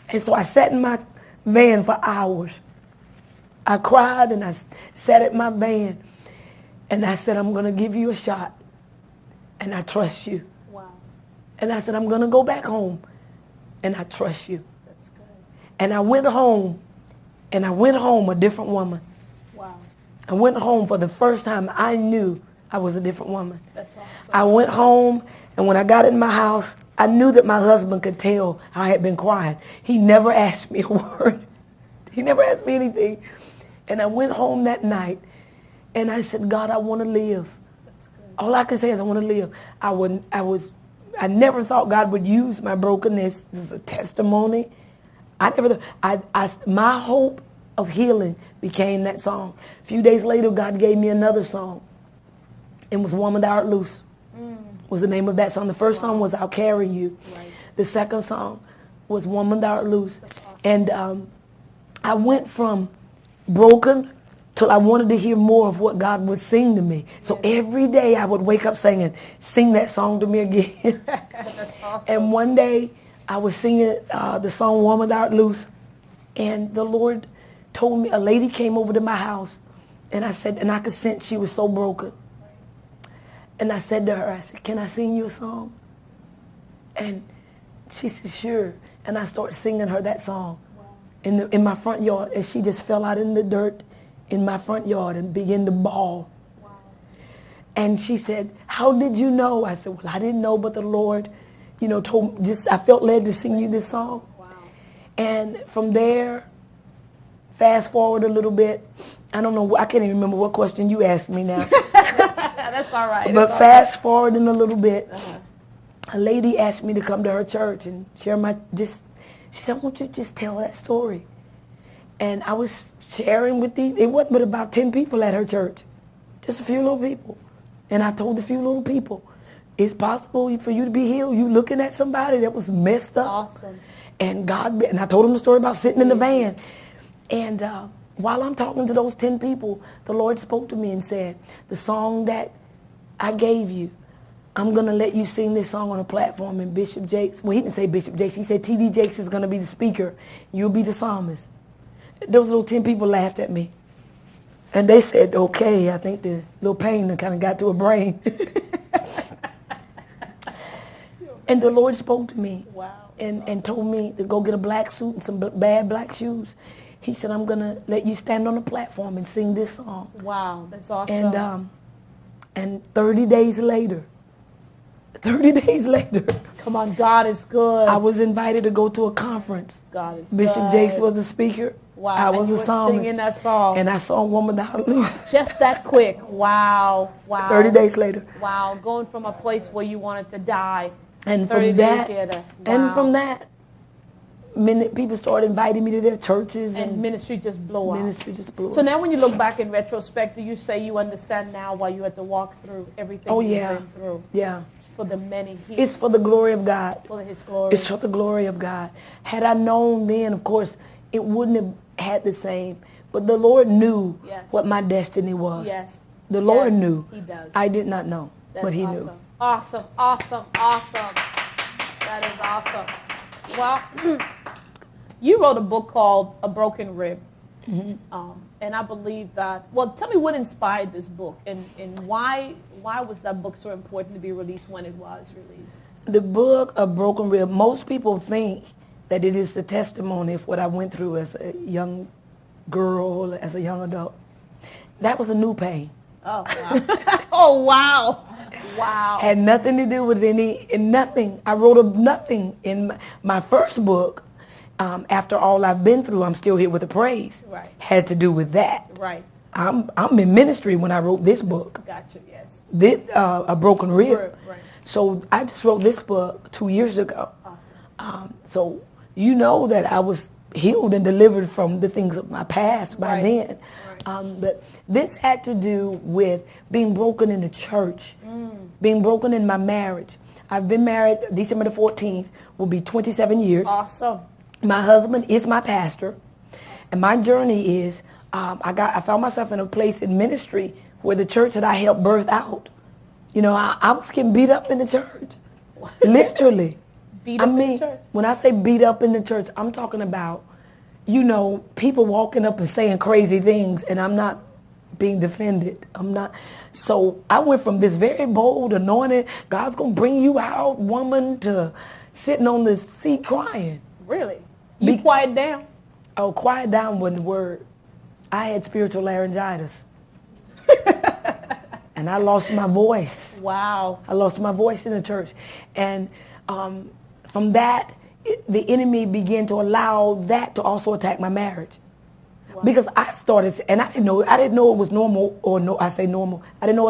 [SPEAKER 3] And so I sat in my van for hours. I cried and I sat at my van. And I said, I'm going to give you a shot. And I trust you.
[SPEAKER 2] Wow.
[SPEAKER 3] And I said, I'm going to go back home. And I trust you.
[SPEAKER 2] That's good.
[SPEAKER 3] And I went home. And I went home a different woman.
[SPEAKER 2] Wow.
[SPEAKER 3] I went home for the first time I knew I was a different woman.
[SPEAKER 2] That's awesome.
[SPEAKER 3] I went home, and when I got in my house, I knew that my husband could tell I had been crying. He never asked me a word. He never asked me anything. And I went home that night, and I said, God, I want to live.
[SPEAKER 2] That's good.
[SPEAKER 3] All I can say is I want to live. I never thought God would use my brokenness as a testimony. My hope of healing became that song. A few days later, God gave me another song. It was Woman Thou Art Loose. Was the name of that song. The first song was I'll Carry You.
[SPEAKER 2] Right.
[SPEAKER 3] The second song was Woman Thou Art Loose.
[SPEAKER 2] Awesome.
[SPEAKER 3] And I went from broken till I wanted to hear more of what God would sing to me. So every day I would wake up singing, sing that song to me again.
[SPEAKER 2] That's awesome.
[SPEAKER 3] And one day I was singing the song Woman Thou Art Loose. And the Lord told me, a lady came over to my house. And I said, and I could sense she was so broken. And I said to her, I said, can I sing you a song? And she said, sure. And I started singing her that song in my front yard. And she just fell out in the dirt in my front yard and began to bawl.
[SPEAKER 2] Wow.
[SPEAKER 3] And she said, how did you know? I said, well, I didn't know, but the Lord, told me, I felt led to sing you this song.
[SPEAKER 2] Wow.
[SPEAKER 3] And from there, fast forward a little bit. I don't know, I can't even remember what question you asked me now.
[SPEAKER 2] That's all right.
[SPEAKER 3] But fast forwarding a little bit,
[SPEAKER 2] Uh-huh.
[SPEAKER 3] a lady asked me to come to her church and share she said, I want you to just tell that story. And I was sharing with it wasn't but about 10 people at her church. Just a few little people. And I told a few little people, it's possible for you to be healed. You looking at somebody that was messed up.
[SPEAKER 2] Awesome.
[SPEAKER 3] And I told them the story about sitting in the van. And while I'm talking to those 10 people, the Lord spoke to me and said, the song that I gave you, I'm going to let you sing this song on a platform, and Bishop Jakes, well, he didn't say Bishop Jakes, he said T.D. Jakes is going to be the speaker. You'll be the psalmist. Those little 10 people laughed at me. And they said, okay, I think the little pain kind of got to her brain. And the Lord spoke to me.
[SPEAKER 2] Wow.
[SPEAKER 3] And told me to go get a black suit and some bad black shoes. He said, I'm going to let you stand on the platform and sing this song.
[SPEAKER 2] Wow, that's awesome.
[SPEAKER 3] And 30 days later,
[SPEAKER 2] come on, God is good.
[SPEAKER 3] I was invited to go to a conference.
[SPEAKER 2] God is
[SPEAKER 3] Bishop
[SPEAKER 2] good.
[SPEAKER 3] Jakes was the speaker.
[SPEAKER 2] Wow.
[SPEAKER 3] I was
[SPEAKER 2] and you
[SPEAKER 3] a
[SPEAKER 2] were
[SPEAKER 3] psalmist.
[SPEAKER 2] singing that song.
[SPEAKER 3] And I saw Woman Thou Art Loose.
[SPEAKER 2] Just that quick. Wow. Wow.
[SPEAKER 3] 30 days later.
[SPEAKER 2] Wow. Going from a place where you wanted to die.
[SPEAKER 3] And
[SPEAKER 2] 30
[SPEAKER 3] from
[SPEAKER 2] days
[SPEAKER 3] that,
[SPEAKER 2] later.
[SPEAKER 3] and
[SPEAKER 2] Wow.
[SPEAKER 3] from that, people started inviting me to their churches.
[SPEAKER 2] And ministry just blew up.
[SPEAKER 3] Ministry just blew up.
[SPEAKER 2] So now when you look back in retrospect, do you say you understand now why you had to walk through everything you've been through?
[SPEAKER 3] Yeah.
[SPEAKER 2] For the many here.
[SPEAKER 3] It's for the glory of God.
[SPEAKER 2] For His glory.
[SPEAKER 3] It's for the glory of God. Had I known then, of course, it wouldn't have had the same. But the Lord knew what my destiny was.
[SPEAKER 2] Yes.
[SPEAKER 3] The Lord knew.
[SPEAKER 2] He does.
[SPEAKER 3] I did not know,
[SPEAKER 2] That's
[SPEAKER 3] but He
[SPEAKER 2] awesome.
[SPEAKER 3] knew.
[SPEAKER 2] Awesome, awesome, awesome. That is awesome. Well, you wrote a book called A Broken Rib. And I believe that, well, tell me what inspired this book and why was that book so important to be released when it was released?
[SPEAKER 3] The book, A Broken Rib, most people think that it is the testimony of what I went through as a young girl, as a young adult. That was a new pain.
[SPEAKER 2] Oh, wow. Oh, wow. Wow.
[SPEAKER 3] Had nothing to do with nothing. I wrote nothing in my first book. After all I've been through, I'm still here with the praise.
[SPEAKER 2] Right.
[SPEAKER 3] Had to do with that.
[SPEAKER 2] Right.
[SPEAKER 3] I'm in ministry when I wrote this book.
[SPEAKER 2] Gotcha, yes.
[SPEAKER 3] A Broken Rib.
[SPEAKER 2] Right.
[SPEAKER 3] So I just wrote this book 2 years ago.
[SPEAKER 2] Awesome.
[SPEAKER 3] So you know that I was healed and delivered from the things of my past by then. Right. But this had to do with being broken in the church, being broken in my marriage. I've been married, December the 14th will be 27 years.
[SPEAKER 2] Awesome.
[SPEAKER 3] My husband is my pastor, and my journey is I found myself in a place in ministry where the church that I helped birth out. You know, I was getting beat up in the church, literally.
[SPEAKER 2] Beat up in the church?
[SPEAKER 3] When I say beat up in the church, I'm talking about, you know, people walking up and saying crazy things, and I'm not being defended. I'm not. So I went from this very bold, anointed, God's going to bring you out woman to sitting on the seat crying.
[SPEAKER 2] Really? You quiet down?
[SPEAKER 3] Oh, quiet down wasn't the word. I had spiritual laryngitis. And I lost my voice.
[SPEAKER 2] Wow.
[SPEAKER 3] I lost my voice in the church. And from that, the enemy began to allow that to also attack my marriage. Wow. Because I started, and I didn't know it was normal, or no, I say normal. I didn't know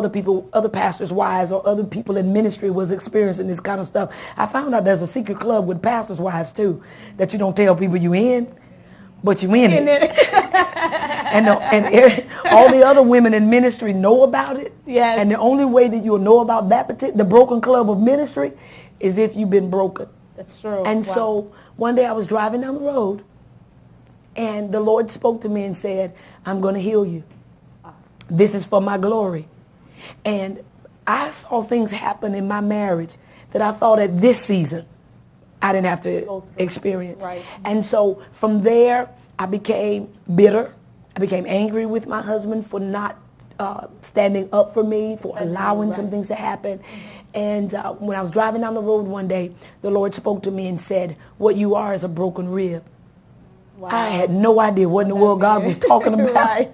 [SPEAKER 3] other pastors' wives or other people in ministry was experiencing this kind of stuff. I found out there's a secret club with pastors' wives too, that you don't tell people you in, but you in it. and all the other women in ministry know about it.
[SPEAKER 2] Yes.
[SPEAKER 3] And the only way that you'll know about the broken club of ministry is if you've been broken.
[SPEAKER 2] That's true.
[SPEAKER 3] And so one day I was driving down the road, and the Lord spoke to me and said, I'm going to heal you. Awesome. This is for my glory. And I saw things happen in my marriage that I thought at this season I didn't have to experience.
[SPEAKER 2] Right.
[SPEAKER 3] And so from there, I became bitter. I became angry with my husband for not standing up for me, for allowing some things to happen. And when I was driving down the road one day, the Lord spoke to me and said, what you are is a broken rib. Wow. I had no idea what in the world God was talking about.
[SPEAKER 2] Right.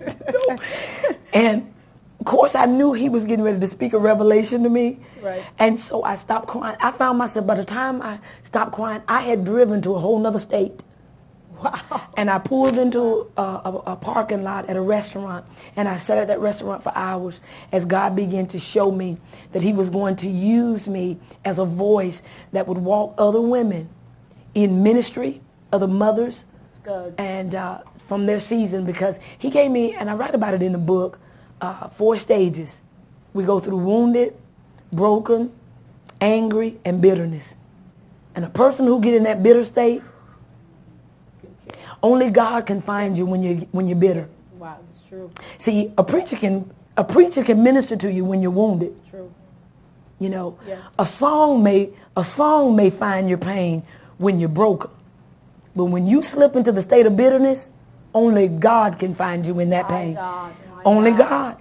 [SPEAKER 3] And, of course, I knew he was getting ready to speak a revelation to me.
[SPEAKER 2] Right.
[SPEAKER 3] And so I stopped crying. I found myself, by the time I stopped crying, I had driven to a whole nother state. Wow. And I pulled into a parking lot at a restaurant, and I sat at that restaurant for hours as God began to show me that he was going to use me as a voice that would walk other women in ministry, other mothers,
[SPEAKER 2] good.
[SPEAKER 3] And from their season, because he gave me, and I write about it in the book, 4 stages. We go through wounded, broken, angry, and bitterness. And a person who get in that bitter state, only God can find you when you're bitter.
[SPEAKER 2] Wow, that's true.
[SPEAKER 3] See, a preacher can minister to you when you're wounded.
[SPEAKER 2] True.
[SPEAKER 3] You know,
[SPEAKER 2] yes.
[SPEAKER 3] a song may find your pain when you're broken. But when you slip into the state of bitterness, only God can find you in that pain. Only God.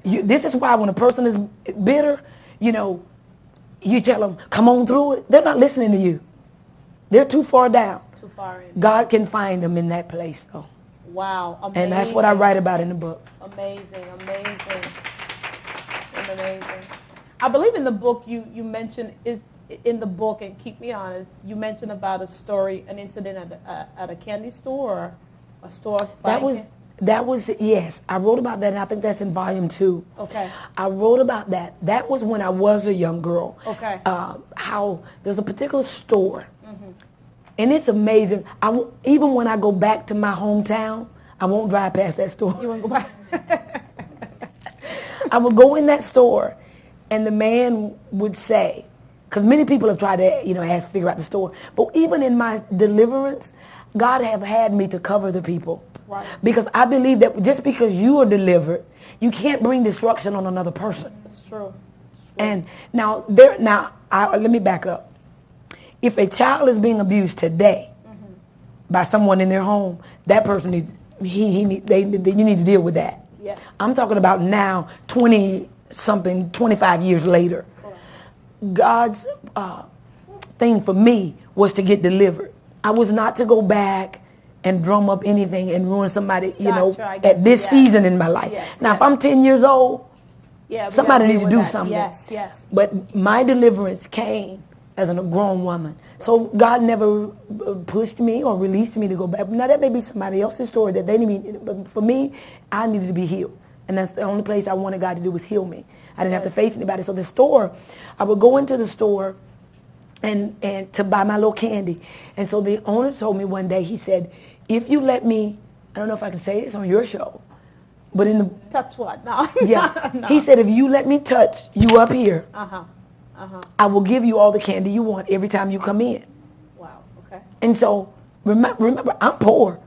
[SPEAKER 3] This is why when a person is bitter, you know, you tell them, come on through it. They're not listening to you. They're too far down.
[SPEAKER 2] Too far in.
[SPEAKER 3] God can find them in that place, though.
[SPEAKER 2] Wow. Amazing.
[SPEAKER 3] And that's what I write about in the book.
[SPEAKER 2] Amazing. I believe in the book you mentioned in the book, and keep me honest, you mentioned about a story, an incident at a candy store or a store.
[SPEAKER 3] That was yes. I wrote about that, and I think that's in volume 2.
[SPEAKER 2] Okay.
[SPEAKER 3] I wrote about that. That was when I was a young girl.
[SPEAKER 2] Okay.
[SPEAKER 3] How there's a particular store, and it's amazing. Even when I go back to my hometown, I won't drive past that store.
[SPEAKER 2] You won't go back.
[SPEAKER 3] I would go in that store, and the man would say, because many people have tried to, ask to figure out the store. But even in my deliverance, God have had me to cover the people.
[SPEAKER 2] Right.
[SPEAKER 3] Because I believe that just because you are delivered, you can't bring destruction on another person.
[SPEAKER 2] That's true.
[SPEAKER 3] And let me back up. If a child is being abused today by someone in their home, that person you need to deal with that.
[SPEAKER 2] Yes.
[SPEAKER 3] I'm talking about now, 25 years later. God's thing for me was to get delivered. I was not to go back and drum up anything and ruin somebody, at this season in my life.
[SPEAKER 2] Yes,
[SPEAKER 3] now, if I'm 10 years old, somebody needs to do something.
[SPEAKER 2] Yes, yes.
[SPEAKER 3] But my deliverance came as a grown woman. So God never pushed me or released me to go back. Now, that may be somebody else's story that they need, but for me, I needed to be healed. And that's the only place I wanted God to do was heal me. I didn't have to face anybody. So the store, I would go into the store and to buy my little candy. And so the owner told me one day, he said, if you let me, I don't know if I can say this on your show, but in the...
[SPEAKER 2] Touch what? No.
[SPEAKER 3] Yeah.
[SPEAKER 2] No.
[SPEAKER 3] He said, if you let me touch you up here,
[SPEAKER 2] Uh-huh.
[SPEAKER 3] I will give you all the candy you want every time you come in.
[SPEAKER 2] Wow. Okay.
[SPEAKER 3] And so, remember, I'm poor.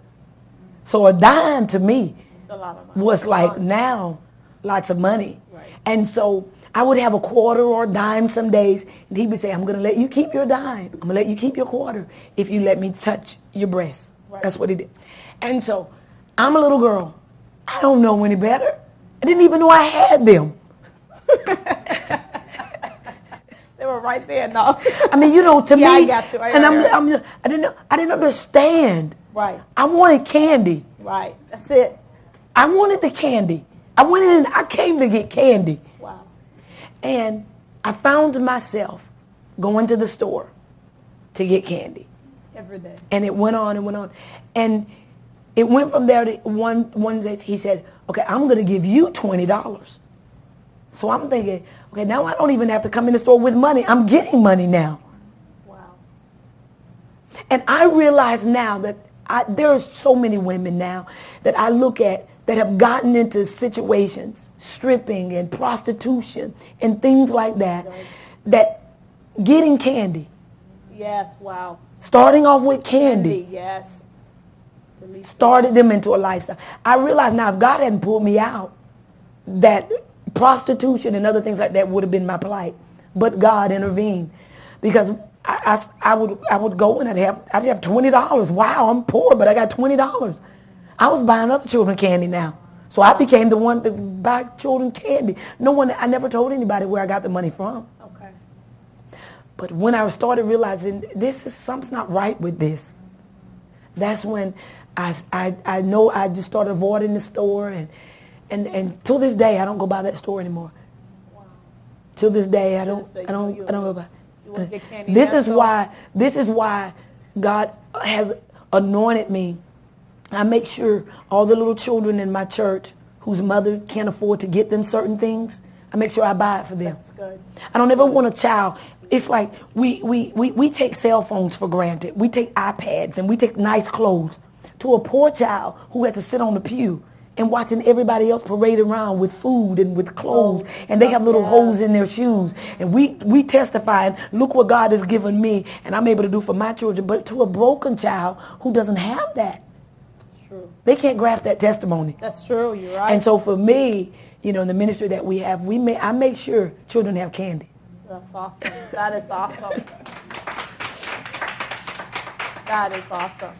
[SPEAKER 3] So a dime to me
[SPEAKER 2] It's a lot of money.
[SPEAKER 3] was like now lots of money.
[SPEAKER 2] Right.
[SPEAKER 3] And so I would have a quarter or a dime some days, and he would say, I'm going to let you keep your dime. I'm going to let you keep your quarter if you let me touch your breast.
[SPEAKER 2] Right.
[SPEAKER 3] That's what he did. And so I'm a little girl. I don't know any better. I didn't even know I had them.
[SPEAKER 2] They were right there. No.
[SPEAKER 3] I mean, to me,
[SPEAKER 2] I got you.
[SPEAKER 3] I didn't understand.
[SPEAKER 2] Right.
[SPEAKER 3] I wanted candy.
[SPEAKER 2] Right. That's it.
[SPEAKER 3] I wanted the candy. I came to get candy.
[SPEAKER 2] Wow.
[SPEAKER 3] And I found myself going to the store to get candy.
[SPEAKER 2] Every day.
[SPEAKER 3] And it went on and went on. And it went from there to one day he said, okay, I'm going to give you $20. So I'm thinking, okay, now I don't even have to come in the store with money. I'm getting money now.
[SPEAKER 2] Wow.
[SPEAKER 3] And I realize now that there are so many women now that I look at that have gotten into situations, stripping and prostitution and things like that, that getting candy,
[SPEAKER 2] Yes. Wow.
[SPEAKER 3] starting off with candy,
[SPEAKER 2] Yes.
[SPEAKER 3] started them into a lifestyle. I realize now if God hadn't pulled me out, that prostitution and other things like that would have been my plight. But God intervened, because I would go and I'd have $20. Wow, I'm poor, but I got $20. I was buying other children candy now. So I became the one to buy children candy. I never told anybody where I got the money from.
[SPEAKER 2] Okay.
[SPEAKER 3] But when I started realizing something's not right with this, that's when I know I just started avoiding the store, and till this day I don't go by that store anymore.
[SPEAKER 2] Wow.
[SPEAKER 3] Till this day I don't go by. This is why God has anointed me. I make sure all the little children in my church whose mother can't afford to get them certain things, I make sure I buy it for them.
[SPEAKER 2] That's good.
[SPEAKER 3] I don't ever want a child. It's like we take cell phones for granted. We take iPads and we take nice clothes to a poor child who has to sit on the pew and watching everybody else parade around with food and with clothes, and they have little holes in their shoes. And we testify, and look what God has given me, and I'm able to do for my children. But to a broken child who doesn't have that,
[SPEAKER 2] True.
[SPEAKER 3] they can't grasp that testimony.
[SPEAKER 2] That's true. You're right.
[SPEAKER 3] And so for me, in the ministry that we have, I make sure children have candy.
[SPEAKER 2] That's awesome. That is awesome. That is awesome.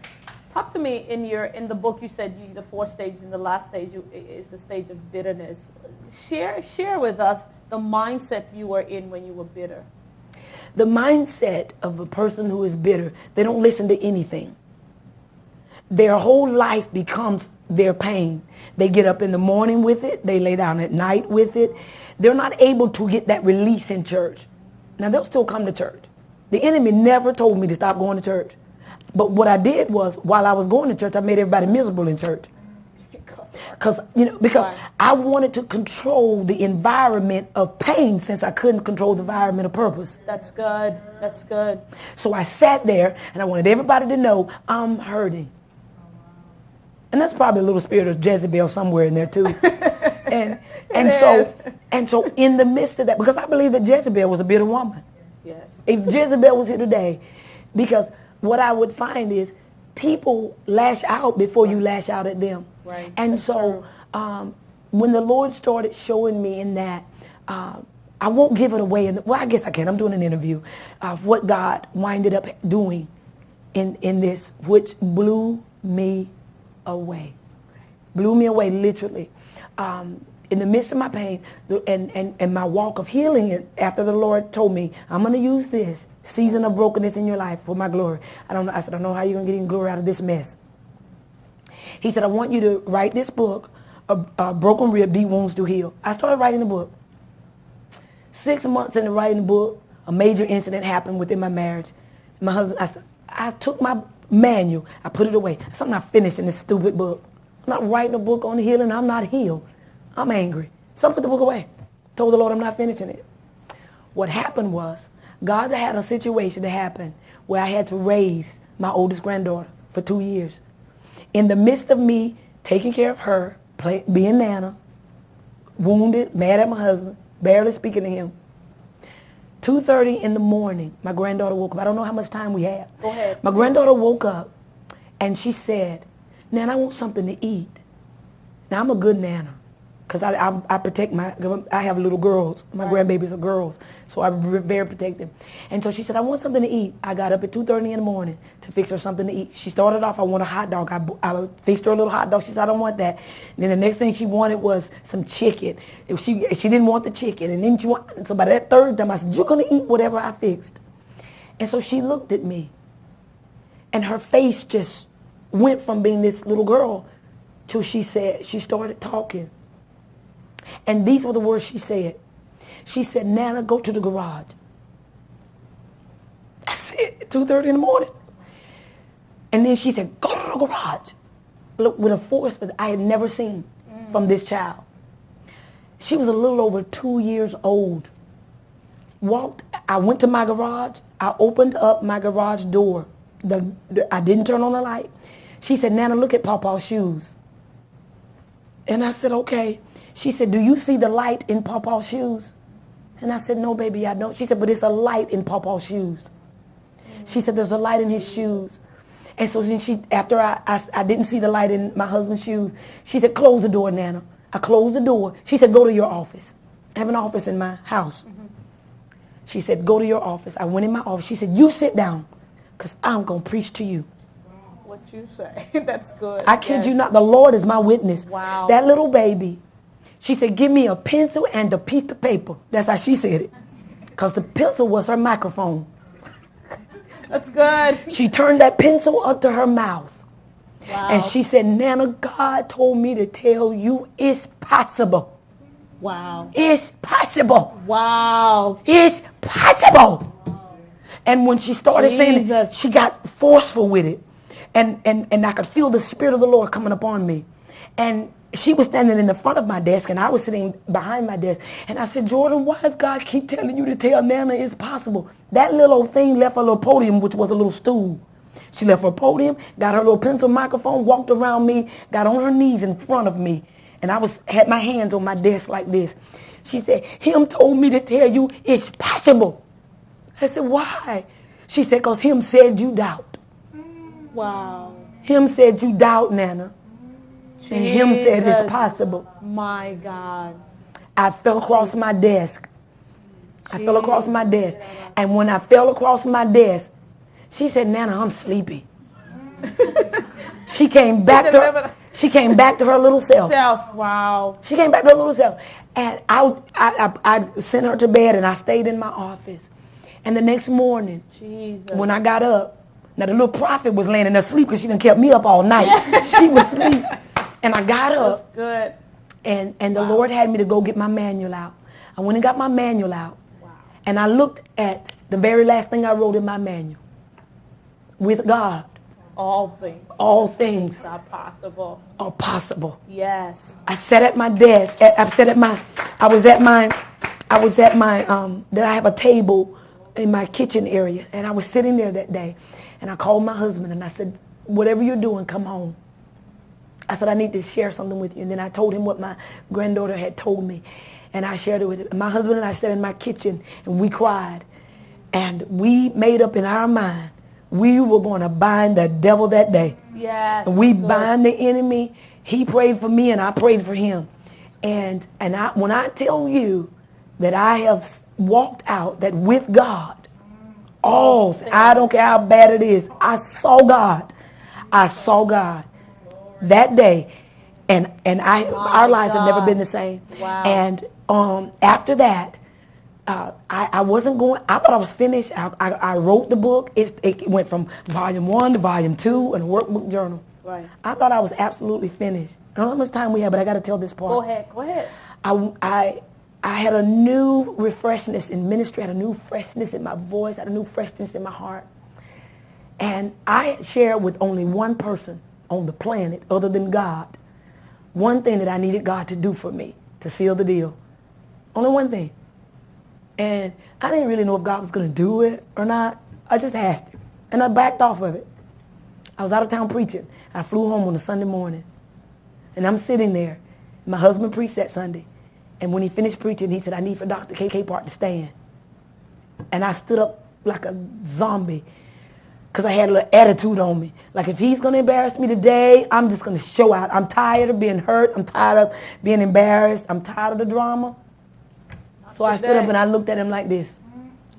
[SPEAKER 2] Talk to me in the book. You said the 4 stages, and the last stage is the stage of bitterness. Share with us the mindset you were in when you were bitter.
[SPEAKER 3] The mindset of a person who is bitter, they don't listen to anything. Their whole life becomes their pain. They get up in the morning with it. They lay down at night with it. They're not able to get that release in church. Now, they'll still come to church. The enemy never told me to stop going to church. But what I did was, while I was going to church, I made everybody miserable in church. Because I wanted to control the environment of pain, since I couldn't control the environment of purpose.
[SPEAKER 2] That's good. That's good.
[SPEAKER 3] So I sat there, and I wanted everybody to know I'm hurting. And that's probably a little spirit of Jezebel somewhere in there too. and so in the midst of that, because I believe that Jezebel was a bitter woman.
[SPEAKER 2] Yes.
[SPEAKER 3] If Jezebel was here today, because what I would find is people lash out before you lash out at them.
[SPEAKER 2] Right.
[SPEAKER 3] And so when the Lord started showing me in that, I won't give it away. Well, I guess I can. I'm doing an interview of what God winded up doing in this, which blew me away. Blew me away, literally. In the midst of my pain and my walk of healing, after the Lord told me, I'm going to use this season of brokenness in your life for my glory. I said, I don't know how you're going to get any glory out of this mess. He said, I want you to write this book, Broken Rib, Deep Wounds to Heal. I started writing the book. 6 months into writing the book, a major incident happened within my marriage. My husband, I took my manual, I put it away. I said, I'm not finishing this stupid book. I'm not writing a book on healing. I'm not healed. I'm angry. So I put the book away. Told the Lord I'm not finishing it. What happened was, God had a situation that happened where I had to raise my oldest granddaughter for 2 years. In the midst of me taking care of her, being Nana, wounded, mad at my husband, barely speaking to him. 2:30 in the morning, my granddaughter woke up. I don't know how much time we have.
[SPEAKER 2] Go ahead.
[SPEAKER 3] My granddaughter woke up and she said, Nana, I want something to eat. Now, I'm a good Nana because I protect I have little girls. My grandbabies are girls, so I'm very protective. And so she said, I want something to eat. I got up at 2:30 in the morning to fix her something to eat. She started off, I want a hot dog. I fixed her a little hot dog. She said, I don't want that. And then the next thing she wanted was some chicken. She didn't want the chicken. And then so by that third time, I said, you're going to eat whatever I fixed. And so she looked at me, and her face just went from being this little girl till she started talking. And these were the words she said. She said, Nana, go to the garage. That's it, 2:30 in the morning. And then she said, go to the garage. Look, with a force that I had never seen from this child. She was a little over 2 years old. I went to my garage. I opened up my garage door. I didn't turn on the light. She said, Nana, look at Pawpaw's shoes. And I said, okay. She said, do you see the light in Pawpaw's shoes? And I said, no, baby, I don't. She said, but it's a light in Pawpaw's shoes. She said, there's a light in his shoes. And so then after I didn't see the light in my husband's shoes, she said, close the door, Nana. I closed the door. She said, go to your office. I have an office in my house. She said, go to your office. I went in my office. She said, you sit down because I'm going to preach to you.
[SPEAKER 2] What you say. That's good.
[SPEAKER 3] I kid you not. The Lord is my witness.
[SPEAKER 2] Wow.
[SPEAKER 3] That little baby, she said, give me a pencil and a piece of paper. That's how she said it. Because the pencil was her microphone.
[SPEAKER 2] That's good.
[SPEAKER 3] She turned that pencil up to her mouth.
[SPEAKER 2] Wow.
[SPEAKER 3] And she said, Nana, God told me to tell you it's possible.
[SPEAKER 2] Wow.
[SPEAKER 3] It's possible.
[SPEAKER 2] Wow.
[SPEAKER 3] It's possible. And when she started saying it, she got forceful with it. And I could feel the Spirit of the Lord coming upon me. And she was standing in the front of my desk, and I was sitting behind my desk. And I said, Jordan, why does God keep telling you to tell Nana it's possible? That little old thing left her little podium, which was a little stool. She left her podium, got her little pencil microphone, walked around me, got on her knees in front of me. And I had my hands on my desk like this. She said, him told me to tell you it's possible. I said, why? She said, because him said you doubt.
[SPEAKER 2] Wow.
[SPEAKER 3] Him said you doubt, Nana. And him said it's possible.
[SPEAKER 2] My God.
[SPEAKER 3] I fell across my desk. I fell across my desk. And when I fell across my desk, she said, Nana, I'm sleepy. She came back to her little self.
[SPEAKER 2] Wow.
[SPEAKER 3] She came back to her little self. And I sent her to bed, and I stayed in my office. And the next morning, when I got up, now the little prophet was laying in there asleep because she done kept me up all night. She was asleep. And I got up.
[SPEAKER 2] That's good.
[SPEAKER 3] And the Lord had me to go get my manual out. I went and got my manual out. Wow. And I looked at the very last thing I wrote in my manual. With God.
[SPEAKER 2] All things.
[SPEAKER 3] All things
[SPEAKER 2] are possible.
[SPEAKER 3] Are possible.
[SPEAKER 2] Yes.
[SPEAKER 3] I sat at my desk. I have a table in my kitchen area. And I was sitting there that day. And I called my husband and I said, whatever you're doing, come home. I said, I need to share something with you. And then I told him what my granddaughter had told me. And I shared it with him. My husband and I sat in my kitchen and we cried. And we made up in our mind, we were going to bind the devil that day.
[SPEAKER 2] Yes.
[SPEAKER 3] And we bind the enemy. He prayed for me and I prayed for him. And when I tell you that I have walked out, that with God, I don't care how bad it is, I saw God. I saw God that day, and our lives have never been the same.
[SPEAKER 2] Wow.
[SPEAKER 3] And after that, I wasn't going. I thought I was finished. I wrote the book. It went from volume 1 to volume 2 in a workbook journal.
[SPEAKER 2] Right.
[SPEAKER 3] I thought I was absolutely finished. I don't know how much time we have, but I got to tell this part.
[SPEAKER 2] Go ahead.
[SPEAKER 3] I had a new refreshness in ministry, I had a new freshness in my voice, I had a new freshness in my heart. And I shared with only one person on the planet other than God one thing that I needed God to do for me to seal the deal. Only one thing. And I didn't really know if God was going to do it or not. I just asked him. And I backed off of it. I was out of town preaching. I flew home on a Sunday morning. And I'm sitting there. My husband preached that Sunday. And when he finished preaching, he said, I need for Dr. Capart to stand. And I stood up like a zombie because I had a little attitude on me. Like, if he's going to embarrass me today, I'm just going to show out. I'm tired of being hurt. I'm tired of being embarrassed. I'm tired of the drama. So I stood up and I looked at him like this.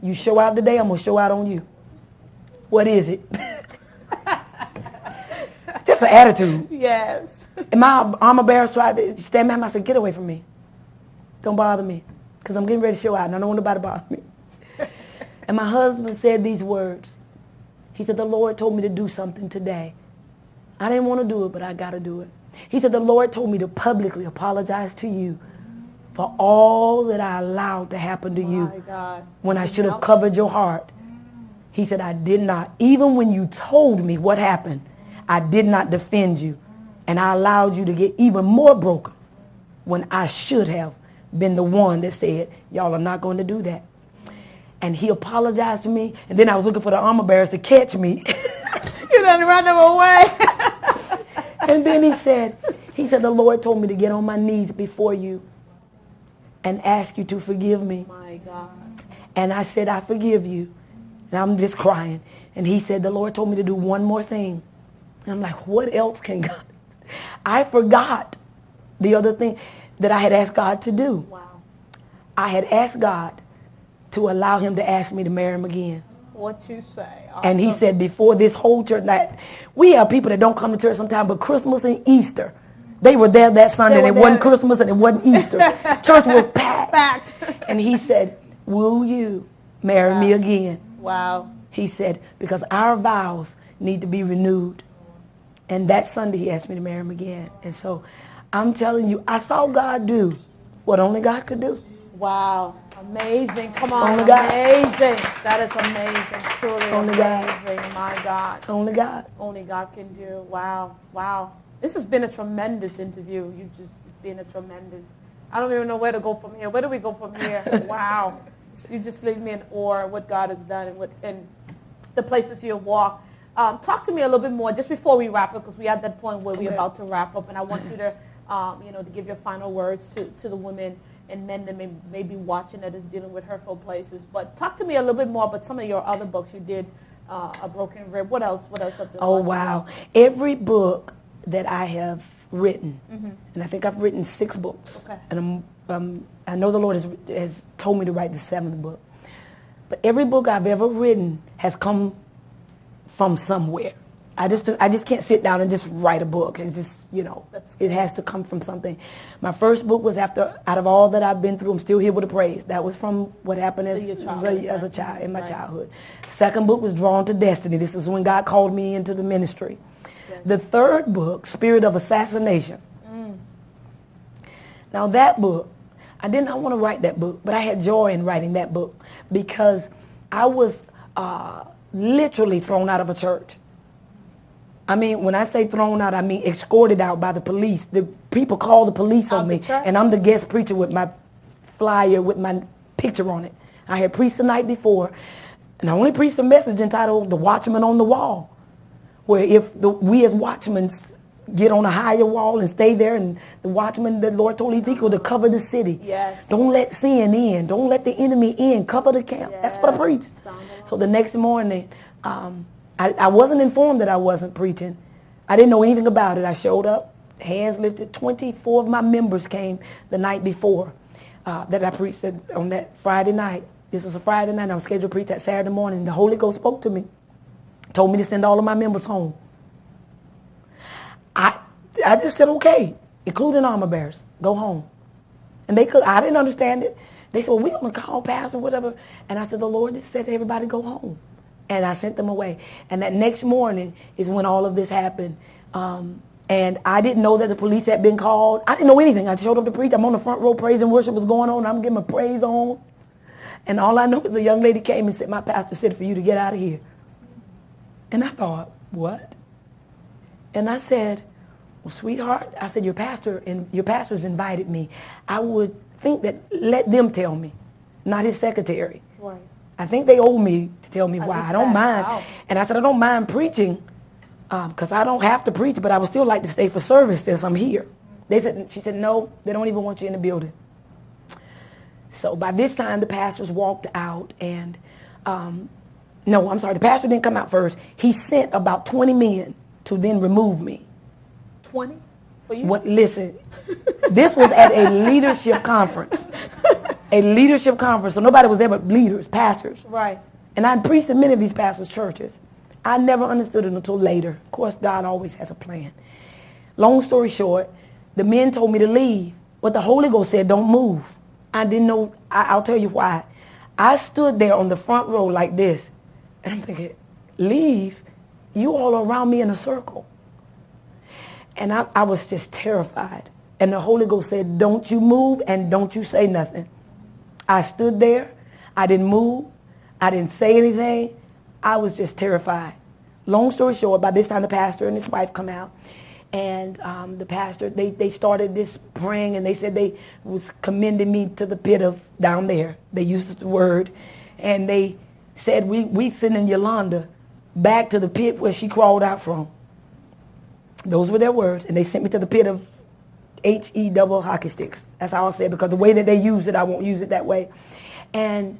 [SPEAKER 3] You show out today, I'm going to show out on you. What is it? Just an attitude.
[SPEAKER 2] Yes.
[SPEAKER 3] And my armor bearer tried to stand behind me. I said, get away from me. Don't bother me, because I'm getting ready to show out, and I don't want nobody to bother me. And my husband said these words. He said, the Lord told me to do something today. I didn't want to do it, but I got to do it. He said, the Lord told me to publicly apologize to you for all that I allowed to happen to you when I should have covered your heart. He said, I did not. Even when you told me what happened, I did not defend you. And I allowed you to get even more broken when I should have been the one that said, y'all are not going to do that. And he apologized to me, and then I was looking for the armor bearers to catch me.
[SPEAKER 2] You done run them away.
[SPEAKER 3] And then he said, the Lord told me to get on my knees before you and ask you to forgive me.
[SPEAKER 2] My God.
[SPEAKER 3] And I said, I forgive you. And I'm just crying. And he said, the Lord told me to do one more thing. And I'm like, what else can God? I forgot the other thing that I had asked God to do.
[SPEAKER 2] Wow.
[SPEAKER 3] I had asked God to allow him to ask me to marry him again.
[SPEAKER 2] What you say? Awesome.
[SPEAKER 3] And he said before this whole church night, we have people that don't come to church sometimes, but Christmas and Easter, they were there that Sunday. And it wasn't Christmas and it wasn't Easter. Church was packed. And he said, will you marry me again?
[SPEAKER 2] Wow.
[SPEAKER 3] He said, because our vows need to be renewed. And that Sunday he asked me to marry him again. And so I'm telling you, I saw God do what only God could do.
[SPEAKER 2] Wow. Amazing. Come on.
[SPEAKER 3] Only God.
[SPEAKER 2] Amazing. That is amazing. Truly
[SPEAKER 3] Only
[SPEAKER 2] amazing.
[SPEAKER 3] God.
[SPEAKER 2] My God.
[SPEAKER 3] Only God.
[SPEAKER 2] Only God can do. Wow. Wow. This has been a tremendous interview. You've just been a tremendous. I don't even know where to go from here. Where do we go from here? Wow. You just leave me in awe of what God has done and the places you have walked. Talk to me a little bit more just before we wrap up, because we're at that point where we're about to wrap up, and I want you to, to give your final words to the women and men that may be watching that is dealing with hurtful places. But talk to me a little bit more about some of your other books. You did A Broken Rib. What else?
[SPEAKER 3] Oh, wow. Every book that I have written, and I think I've written 6 books, and I know the Lord has told me to write the 7th book. But every book I've ever written has come from somewhere. I just can't sit down and just write a book. It's just, it has to come from something. My first book was out of all that I've been through, I'm still here with a praise. That was from what happened as a child, in my childhood. Second book was Drawn to Destiny. This is when God called me into the ministry. Yes. The third book, Spirit of Assassination. Now that book, I did not want to write that book, but I had joy in writing that book because I was literally thrown out of a church. I mean, when I say thrown out, I mean escorted out by the police. The people called the police on me, and I'm the guest preacher with my flyer with my picture on it. I had preached the night before, and I only preached a message entitled "The Watchman on the Wall," where if we as watchmen get on a higher wall and stay there, and the watchman, the Lord told Ezekiel to cover the city.
[SPEAKER 2] Yes.
[SPEAKER 3] Don't let sin in. Don't let the enemy in. Cover the camp. Yes. That's what I preached. So the next morning, I wasn't informed that I wasn't preaching. I didn't know anything about it. I showed up, hands lifted. 24 of my members came the night before. that I preached on that Friday night. This was a Friday night. I was scheduled to preach that Saturday morning. The Holy Ghost spoke to me, told me to send all of my members home. I just said, okay, including armor bearers, go home. And I didn't understand it. They said, well, we're going to call pastor, whatever. And I said, the Lord just said to everybody, go home. And I sent them away. And that next morning is when all of this happened. And I didn't know that the police had been called. I didn't know anything. I showed up to preach. I'm on the front row. Praise and worship was going on. I'm getting my praise on. And all I know is a young lady came and said, my pastor said for you to get out of here. And I thought, what? And I said, well, sweetheart, I said, your pastor's invited me. I would think that let them tell me, not his secretary.
[SPEAKER 2] Right.
[SPEAKER 3] I think they owe me to tell me why. I don't mind. Wow. And I said, I don't mind preaching because I don't have to preach, but I would still like to stay for service since I'm here. She said, no, they don't even want you in the building. So by this time, the pastors walked out and, no, I'm sorry, the pastor didn't come out first. He sent about 20 men to then remove me.
[SPEAKER 2] 20 for you?
[SPEAKER 3] Listen, this was at a leadership conference. A leadership conference. So nobody was there but leaders, pastors.
[SPEAKER 2] Right.
[SPEAKER 3] And I preached in many of these pastors' churches. I never understood it until later. Of course, God always has a plan. Long story short, the men told me to leave. But the Holy Ghost said, don't move. I didn't know. I'll tell you why. I stood there on the front row like this. And I'm thinking, leave? You all are around me in a circle. And I was just terrified. And the Holy Ghost said, don't you move and don't you say nothing. I stood there. I didn't move. I didn't say anything. I was just terrified. Long story short, by this time the pastor and his wife come out. And the pastor, they started this praying, and they said they was commending me to the pit of down there. They used the word. And they said, we sending Yolanda back to the pit where she crawled out from. Those were their words. And they sent me to the pit of H-E double hockey sticks. That's how I said, because the way that they use it, I won't use it that way. And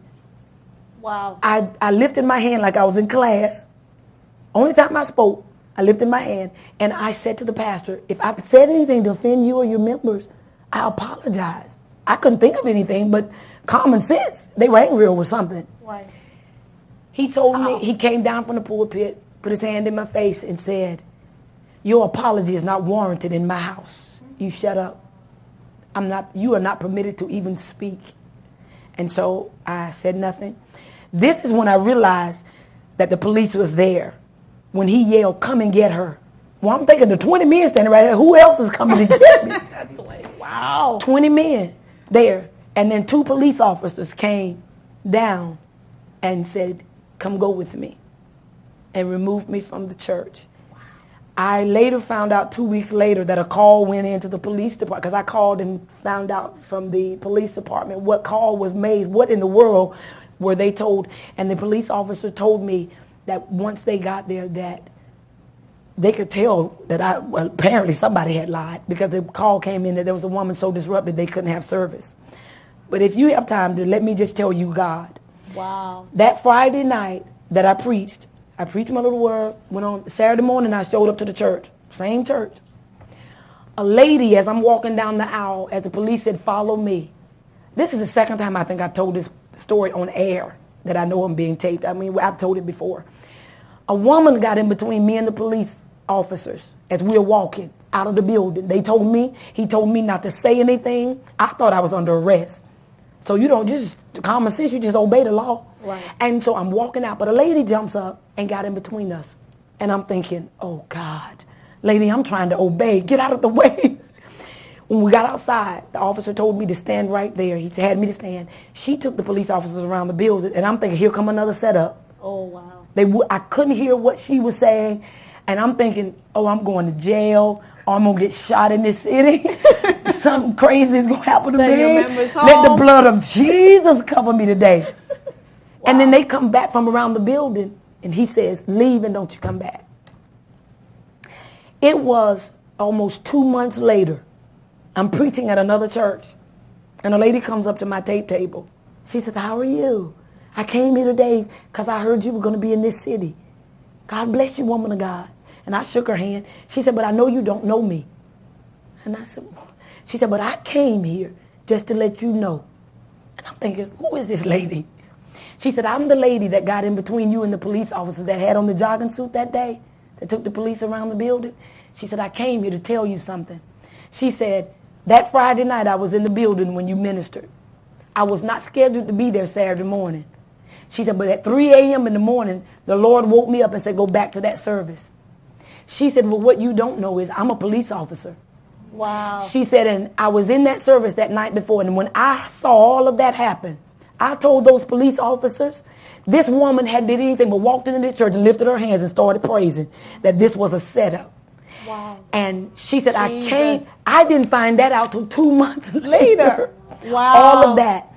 [SPEAKER 2] wow,
[SPEAKER 3] I lifted my hand like I was in class. Only time I spoke, I lifted my hand, and I said to the pastor, if I've said anything to offend you or your members, I apologize. I couldn't think of anything, but common sense. They were angry over something.
[SPEAKER 2] Right.
[SPEAKER 3] He told me, he came down from the pulpit, put his hand in my face, and said, your apology is not warranted in my house. You shut up. You are not permitted to even speak. And so I said nothing. This is when I realized that the police was there. When he yelled, come and get her. Well, I'm thinking the 20 men standing right there. Who else is coming to get me?
[SPEAKER 2] Wow.
[SPEAKER 3] 20 men there. And then 2 police officers came down and said, come go with me. And removed me from the church. I later found out 2 weeks later that a call went into the police department, because I called and found out from the police department what call was made, what in the world were they told. And the police officer told me that once they got there that they could tell that apparently somebody had lied, because the call came in that there was a woman so disrupted they couldn't have service. But if you have time to let me just tell you God.
[SPEAKER 2] Wow.
[SPEAKER 3] That Friday night that I preached my little word, went on Saturday morning, I showed up to the church, same church. A lady, as I'm walking down the aisle, as the police said, follow me. This is the second time I think I've told this story on air that I know I'm being taped. I mean, I've told it before. A woman got in between me and the police officers as we were walking out of the building. He told me not to say anything. I thought I was under arrest. So you don't just, common sense, you just obey the law.
[SPEAKER 2] Right.
[SPEAKER 3] And so I'm walking out, but a lady jumps up and got in between us. And I'm thinking, oh God, lady, I'm trying to obey. Get out of the way. When we got outside, the officer told me to stand right there. He had me to stand. She took the police officers around the building, and I'm thinking, here come another setup.
[SPEAKER 2] Oh, wow.
[SPEAKER 3] I couldn't hear what she was saying, and I'm thinking, oh, I'm going to jail, or I'm going to get shot in this city. Something crazy is going to happen to me. Let the blood of Jesus cover me today. Wow. And then they come back from around the building, and he says, leave and don't you come back. It was almost 2 months later. I'm preaching at another church, and a lady comes up to my tape table. She says, how are you? I came here today because I heard you were going to be in this city. God bless you, woman of God. And I shook her hand. She said, but I know you don't know me. And I said, she said, but I came here just to let you know And I'm thinking, who is this lady? She said, I'm the lady that got in between you and the police officer that had on the jogging suit that day, that took the police around the building. She said, I came here to tell you something. She said, that Friday night I was in the building when you ministered. I was not scheduled to be there Saturday morning. She said, but at 3 a.m. in the morning, the Lord woke me up and said, go back to that service. She said, well, what you don't know is I'm a police officer.
[SPEAKER 2] Wow.
[SPEAKER 3] She said, and I was in that service that night before, and when I saw all of that happen, I told those police officers, this woman had did anything but walked into the church and lifted her hands and started praising that this was a setup.
[SPEAKER 2] Wow.
[SPEAKER 3] And she said, I didn't find that out till 2 months later.
[SPEAKER 2] Wow.
[SPEAKER 3] All of that.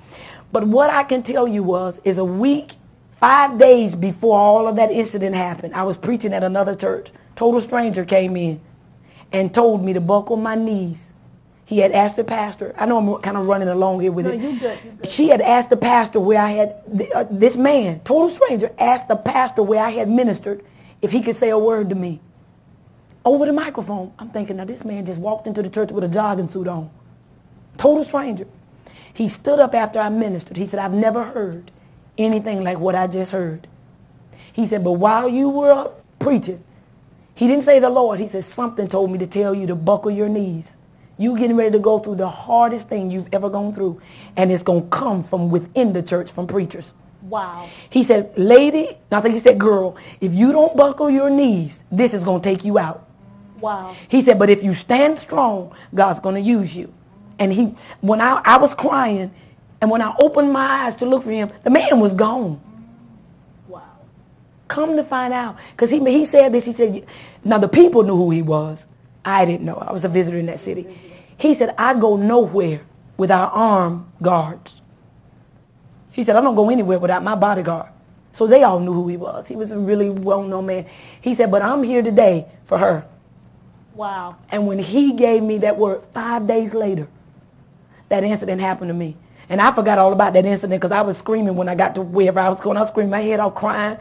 [SPEAKER 3] But what I can tell you is a week, 5 days before all of that incident happened, I was preaching at another church. Total stranger came in and told me to buckle my knees. He had asked the pastor, I know I'm kind of running along here with it.
[SPEAKER 2] No, you're good.
[SPEAKER 3] She had asked the pastor where I had, this man, total stranger, asked the pastor where I had ministered if he could say a word to me. Over the microphone. I'm thinking, now this man just walked into the church with a jogging suit on. Total stranger. He stood up after I ministered. He said, I've never heard anything like what I just heard. He said, but while you were preaching, he didn't say the Lord. He said, something told me to tell you to buckle your knees. You getting ready to go through the hardest thing you've ever gone through. And it's going to come from within the church, from preachers.
[SPEAKER 2] Wow.
[SPEAKER 3] He said, lady, I think he said, girl, if you don't buckle your knees, this is going to take you out.
[SPEAKER 2] Wow.
[SPEAKER 3] He said, but if you stand strong, God's going to use you. And when I was crying, and when I opened my eyes to look for him, the man was gone.
[SPEAKER 2] Wow.
[SPEAKER 3] Come to find out. Because he said this, he said, now the people knew who he was. I didn't know. I was a visitor in that city. He said, I go nowhere without armed guards. He said, I don't go anywhere without my bodyguard. So they all knew who he was. He was a really well-known man. He said, but I'm here today for her.
[SPEAKER 2] Wow.
[SPEAKER 3] And when he gave me that word 5 days later, that incident happened to me. And I forgot all about that incident because I was screaming when I got to wherever I was going. I was screaming my head off crying.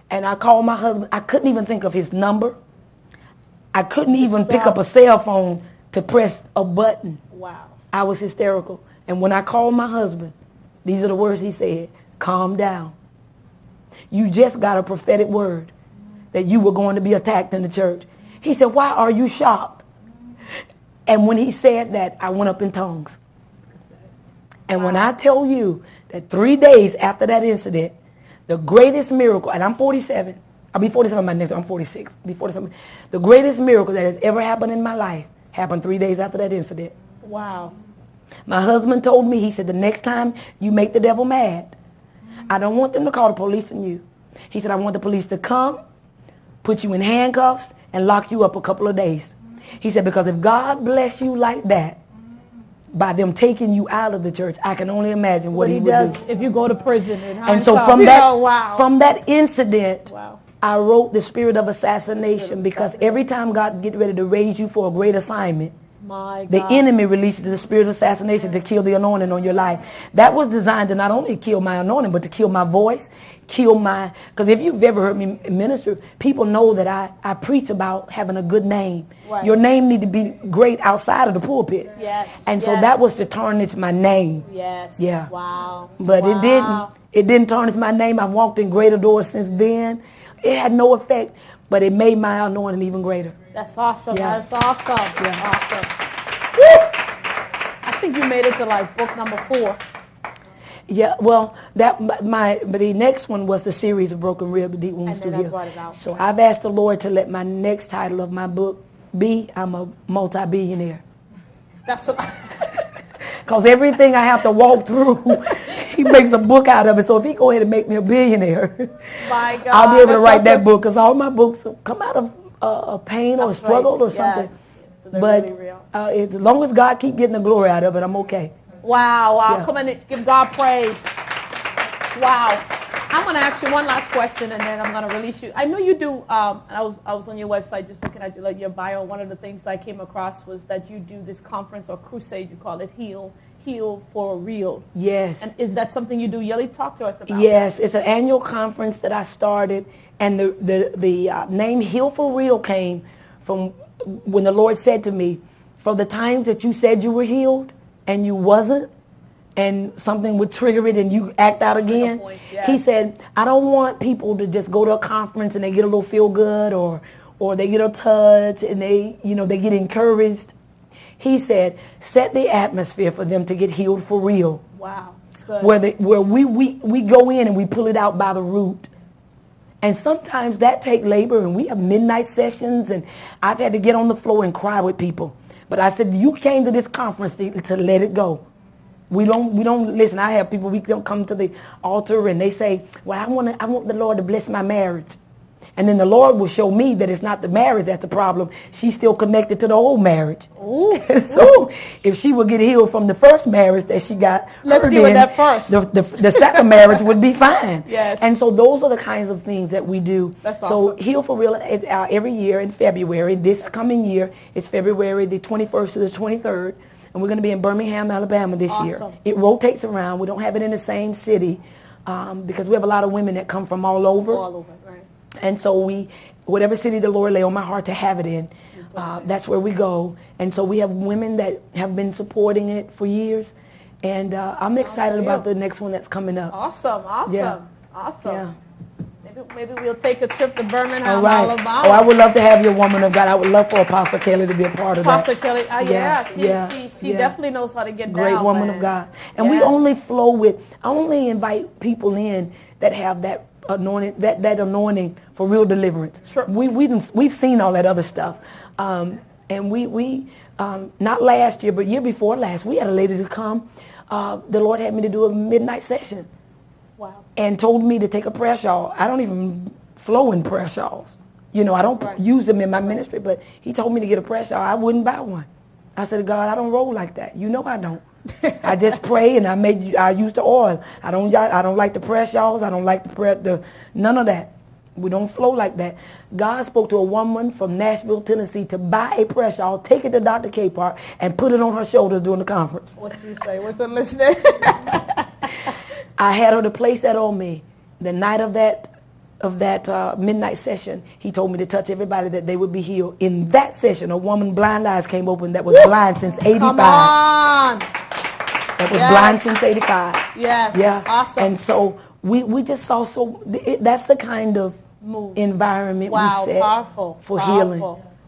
[SPEAKER 3] And I called my husband. I couldn't even think of his number. I couldn't even pick up a cell phone to press a button.
[SPEAKER 2] Wow.
[SPEAKER 3] I was hysterical. And when I called my husband, these are the words he said, calm down. You just got a prophetic word that you were going to be attacked in the church. He said, why are you shocked? And when he said that, I went up in tongues. And when I tell you that 3 days after that incident, the greatest miracle, and I'm 47, I'll be 47 my next year, I'm 46, I'll be 47. The greatest miracle that has ever happened in my life happened 3 days after that incident.
[SPEAKER 2] Wow.
[SPEAKER 3] My husband told me, he said, the next time you make the devil mad, I don't want them to call the police on you. He said, I want the police to come, put you in handcuffs, and lock you up a couple of days. He said, because if God bless you like that, by them taking you out of the church, I can only imagine what he would
[SPEAKER 2] does
[SPEAKER 3] do.
[SPEAKER 2] if you go to prison.
[SPEAKER 3] And so from that incident,
[SPEAKER 2] wow.
[SPEAKER 3] I wrote The Spirit of Assassination, because every time God get ready to raise you for a great assignment,
[SPEAKER 2] My God.
[SPEAKER 3] the enemy releases the spirit of assassination to kill the anointing on your life. That was designed to not only kill my anointing, but to kill my voice, because if you've ever heard me minister, people know that I preach about having a good name.
[SPEAKER 2] Right.
[SPEAKER 3] Your name need to be great outside of the pulpit.
[SPEAKER 2] Yes.
[SPEAKER 3] And so that was to tarnish my name.
[SPEAKER 2] Yes.
[SPEAKER 3] Yeah.
[SPEAKER 2] Wow.
[SPEAKER 3] But
[SPEAKER 2] wow.
[SPEAKER 3] it didn't tarnish my name. I've walked in greater doors since then. It had no effect, but it made my anointing even greater.
[SPEAKER 2] That's awesome.
[SPEAKER 3] Yeah.
[SPEAKER 2] That's awesome.
[SPEAKER 3] Yeah.
[SPEAKER 2] Awesome. Woo! I think you made it to like book number 4.
[SPEAKER 3] Yeah, well, but the next one was the series of Broken Rib, The Deep Wounds to Heal.
[SPEAKER 2] brought it out.
[SPEAKER 3] So I've asked the Lord to let my next title of my book be, I'm a multi-billionaire.
[SPEAKER 2] That's what
[SPEAKER 3] Because everything I have to walk through, he makes a book out of it. So if he go ahead and make me a billionaire,
[SPEAKER 2] My God.
[SPEAKER 3] I'll be able to write that book, because all my books come out of pain or struggle or something.
[SPEAKER 2] Yes. So they're
[SPEAKER 3] But
[SPEAKER 2] really real.
[SPEAKER 3] as long as God keep getting the glory out of it, I'm okay.
[SPEAKER 2] Wow, wow.
[SPEAKER 3] Yeah.
[SPEAKER 2] Come on and give God praise. Wow. I'm going to ask you one last question, and then I'm going to release you. I know you do, I was on your website just looking at your bio. One of the things I came across was that you do this conference or crusade, you call it Heal for Real.
[SPEAKER 3] Yes.
[SPEAKER 2] And is that something you do yearly? Talk to us about
[SPEAKER 3] Yes, it's an annual conference that I started, and the name Heal for Real came from when the Lord said to me, for the times that you said you were healed and you wasn't, and something would trigger it and you act out again.
[SPEAKER 2] point, yes.
[SPEAKER 3] He said, I don't want people to just go to a conference and they get a little feel good or they get a touch and they get encouraged. He said, set the atmosphere for them to get healed for real.
[SPEAKER 2] Wow. That's good.
[SPEAKER 3] Where we go in and we pull it out by the root. And sometimes that takes labor, and we have midnight sessions, and I've had to get on the floor and cry with people. But I said, you came to this conference to let it go. We don't listen. I have people, we don't come to the altar and they say, well, I want the Lord to bless my marriage. And then the Lord will show me that it's not the marriage that's the problem. She's still connected to the old marriage.
[SPEAKER 2] Ooh.
[SPEAKER 3] So if she would get healed from the first marriage that she got,
[SPEAKER 2] let's deal with that first.
[SPEAKER 3] The second marriage would be fine.
[SPEAKER 2] Yes.
[SPEAKER 3] And so those are the kinds of things that we do.
[SPEAKER 2] That's
[SPEAKER 3] so
[SPEAKER 2] awesome.
[SPEAKER 3] Heal for Real every year in February. This coming year, it's February the 21st to the 23rd. And we're going to be in Birmingham, Alabama this year. It rotates around. We don't have it in the same city because we have a lot of women that come from all over.
[SPEAKER 2] All over, right.
[SPEAKER 3] And so whatever city the Lord lay on my heart to have it in, that's where we go. And so we have women that have been supporting it for years. And I'm excited about the next one that's coming up.
[SPEAKER 2] Awesome.
[SPEAKER 3] Yeah.
[SPEAKER 2] Awesome.
[SPEAKER 3] Yeah.
[SPEAKER 2] Maybe we'll take a trip to Birmingham,
[SPEAKER 3] All right.
[SPEAKER 2] Alabama.
[SPEAKER 3] Oh, I would love to have your woman of God. I would love for Apostle Kelly to be a part of that.
[SPEAKER 2] Apostle Kelly, she definitely knows how to get
[SPEAKER 3] Great
[SPEAKER 2] down.
[SPEAKER 3] woman
[SPEAKER 2] man.
[SPEAKER 3] of God. And we only flow with, I only invite people in that have that anointing, that anointing for real deliverance.
[SPEAKER 2] Sure.
[SPEAKER 3] We've seen all that other stuff. And we not last year, but year before last, we had a lady to come. The Lord had me to do a midnight session.
[SPEAKER 2] Wow.
[SPEAKER 3] And told me to take a prayer shawl. I don't even flow in prayer shawls. I don't use them in my ministry, but he told me to get a prayer shawl. I wouldn't buy one. I said, God, I don't roll like that. I don't. I just pray and I use the oil. I don't like the prayer shawls. I don't like none of that. We don't flow like that. God spoke to a woman from Nashville, Tennessee to buy a prayer shawl, take it to Dr. Capart, and put it on her shoulders during the conference.
[SPEAKER 2] What did you say? Wasn't listening.
[SPEAKER 3] I had her to place that on me. The night of that midnight session, he told me to touch everybody that they would be healed. In that session, a woman blind eyes came open that was blind since 85.
[SPEAKER 2] Come on.
[SPEAKER 3] That was blind since 85.
[SPEAKER 2] Yes.
[SPEAKER 3] Yeah.
[SPEAKER 2] Awesome.
[SPEAKER 3] And so we just saw that's the kind of environment we set for healing.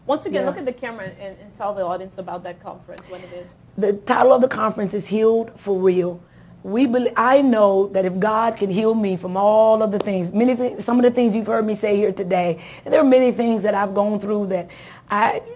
[SPEAKER 2] Once again, look at the camera and tell the audience about that conference, when it is.
[SPEAKER 3] The title of the conference is Healed for Real. I know that if God can heal me from all of the things, some of the things you've heard me say here today, and there are many things that I've gone through that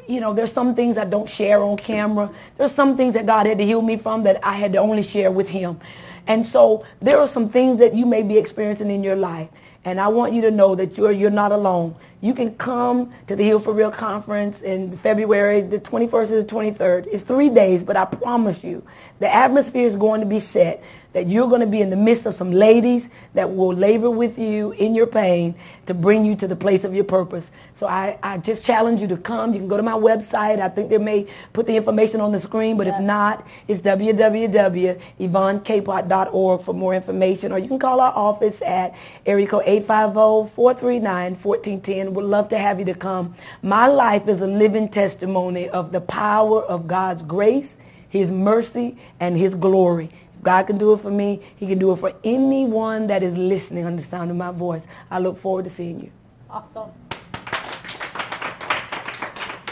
[SPEAKER 3] there's some things I don't share on camera. There's some things that God had to heal me from that I had to only share with him. And so there are some things that you may be experiencing in your life. And I want you to know that you're not alone. You can come to the Heal for Real conference in February, the 21st to the 23rd. It's 3 days, but I promise you, the atmosphere is going to be set, that you're going to be in the midst of some ladies that will labor with you in your pain to bring you to the place of your purpose. So I just challenge you to come. You can go to my website. I think they may put the information on the screen, but if not, it's www.YvonneCapehart.org for more information. Or you can call our office at area code 850-439-1410. Would love to have you to come. My life is a living testimony of the power of God's grace, his mercy, and his glory. If God can do it for me, he can do it for anyone that is listening on the sound of my voice. I look forward to seeing you.
[SPEAKER 2] Awesome.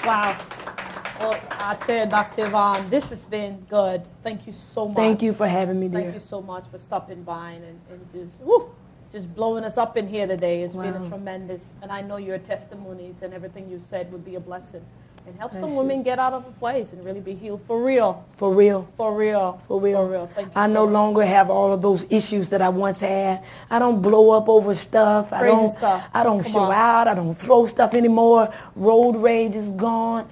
[SPEAKER 2] Wow. Well, I tell you, Dr. Yvonne, this has been good. Thank you so much.
[SPEAKER 3] Thank you for having me, dear.
[SPEAKER 2] Thank you so much for stopping by and just blowing us up in here today. It's been a tremendous, and I know your testimonies and everything you said would be a blessing. And help some women get out of a place and really be healed for real.
[SPEAKER 3] For real.
[SPEAKER 2] For real.
[SPEAKER 3] For real.
[SPEAKER 2] For real. Thank you
[SPEAKER 3] I no longer have all of those issues that I once had. I don't blow up over stuff. I don't show out. I don't throw stuff anymore. Road rage is gone.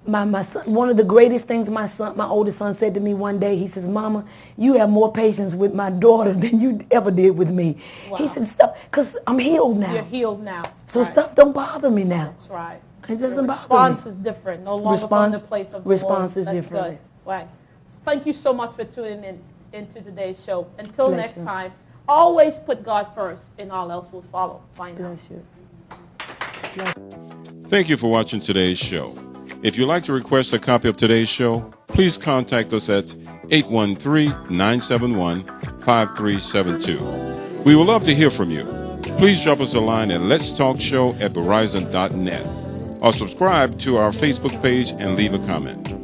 [SPEAKER 3] My son, one of the greatest things my oldest son said to me one day, he says, Mama, you have more patience with my daughter than you ever did with me. Wow. He said, stuff, because I'm healed now.
[SPEAKER 2] You're healed now.
[SPEAKER 3] So stuff don't bother me now.
[SPEAKER 2] That's right.
[SPEAKER 3] It doesn't bother me.
[SPEAKER 2] Response is different. No longer from the place of the
[SPEAKER 3] response
[SPEAKER 2] Lord.
[SPEAKER 3] is different.
[SPEAKER 2] Good. Right. Thank you so much for tuning into today's show. Until next time, always put God first, and all else will follow. Find out.
[SPEAKER 1] Thank you for watching today's show. If you'd like to request a copy of today's show, please contact us at 813-971-5372. We would love to hear from you. Please drop us a line at letstalkshow@verizon.net or subscribe to our Facebook page and leave a comment.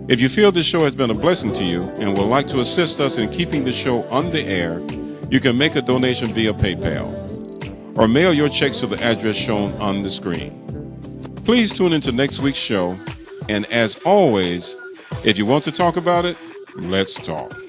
[SPEAKER 1] If you feel this show has been a blessing to you and would like to assist us in keeping the show on the air, you can make a donation via PayPal or mail your checks to the address shown on the screen. Please tune into next week's show, and as always, if you want to talk about it, let's talk.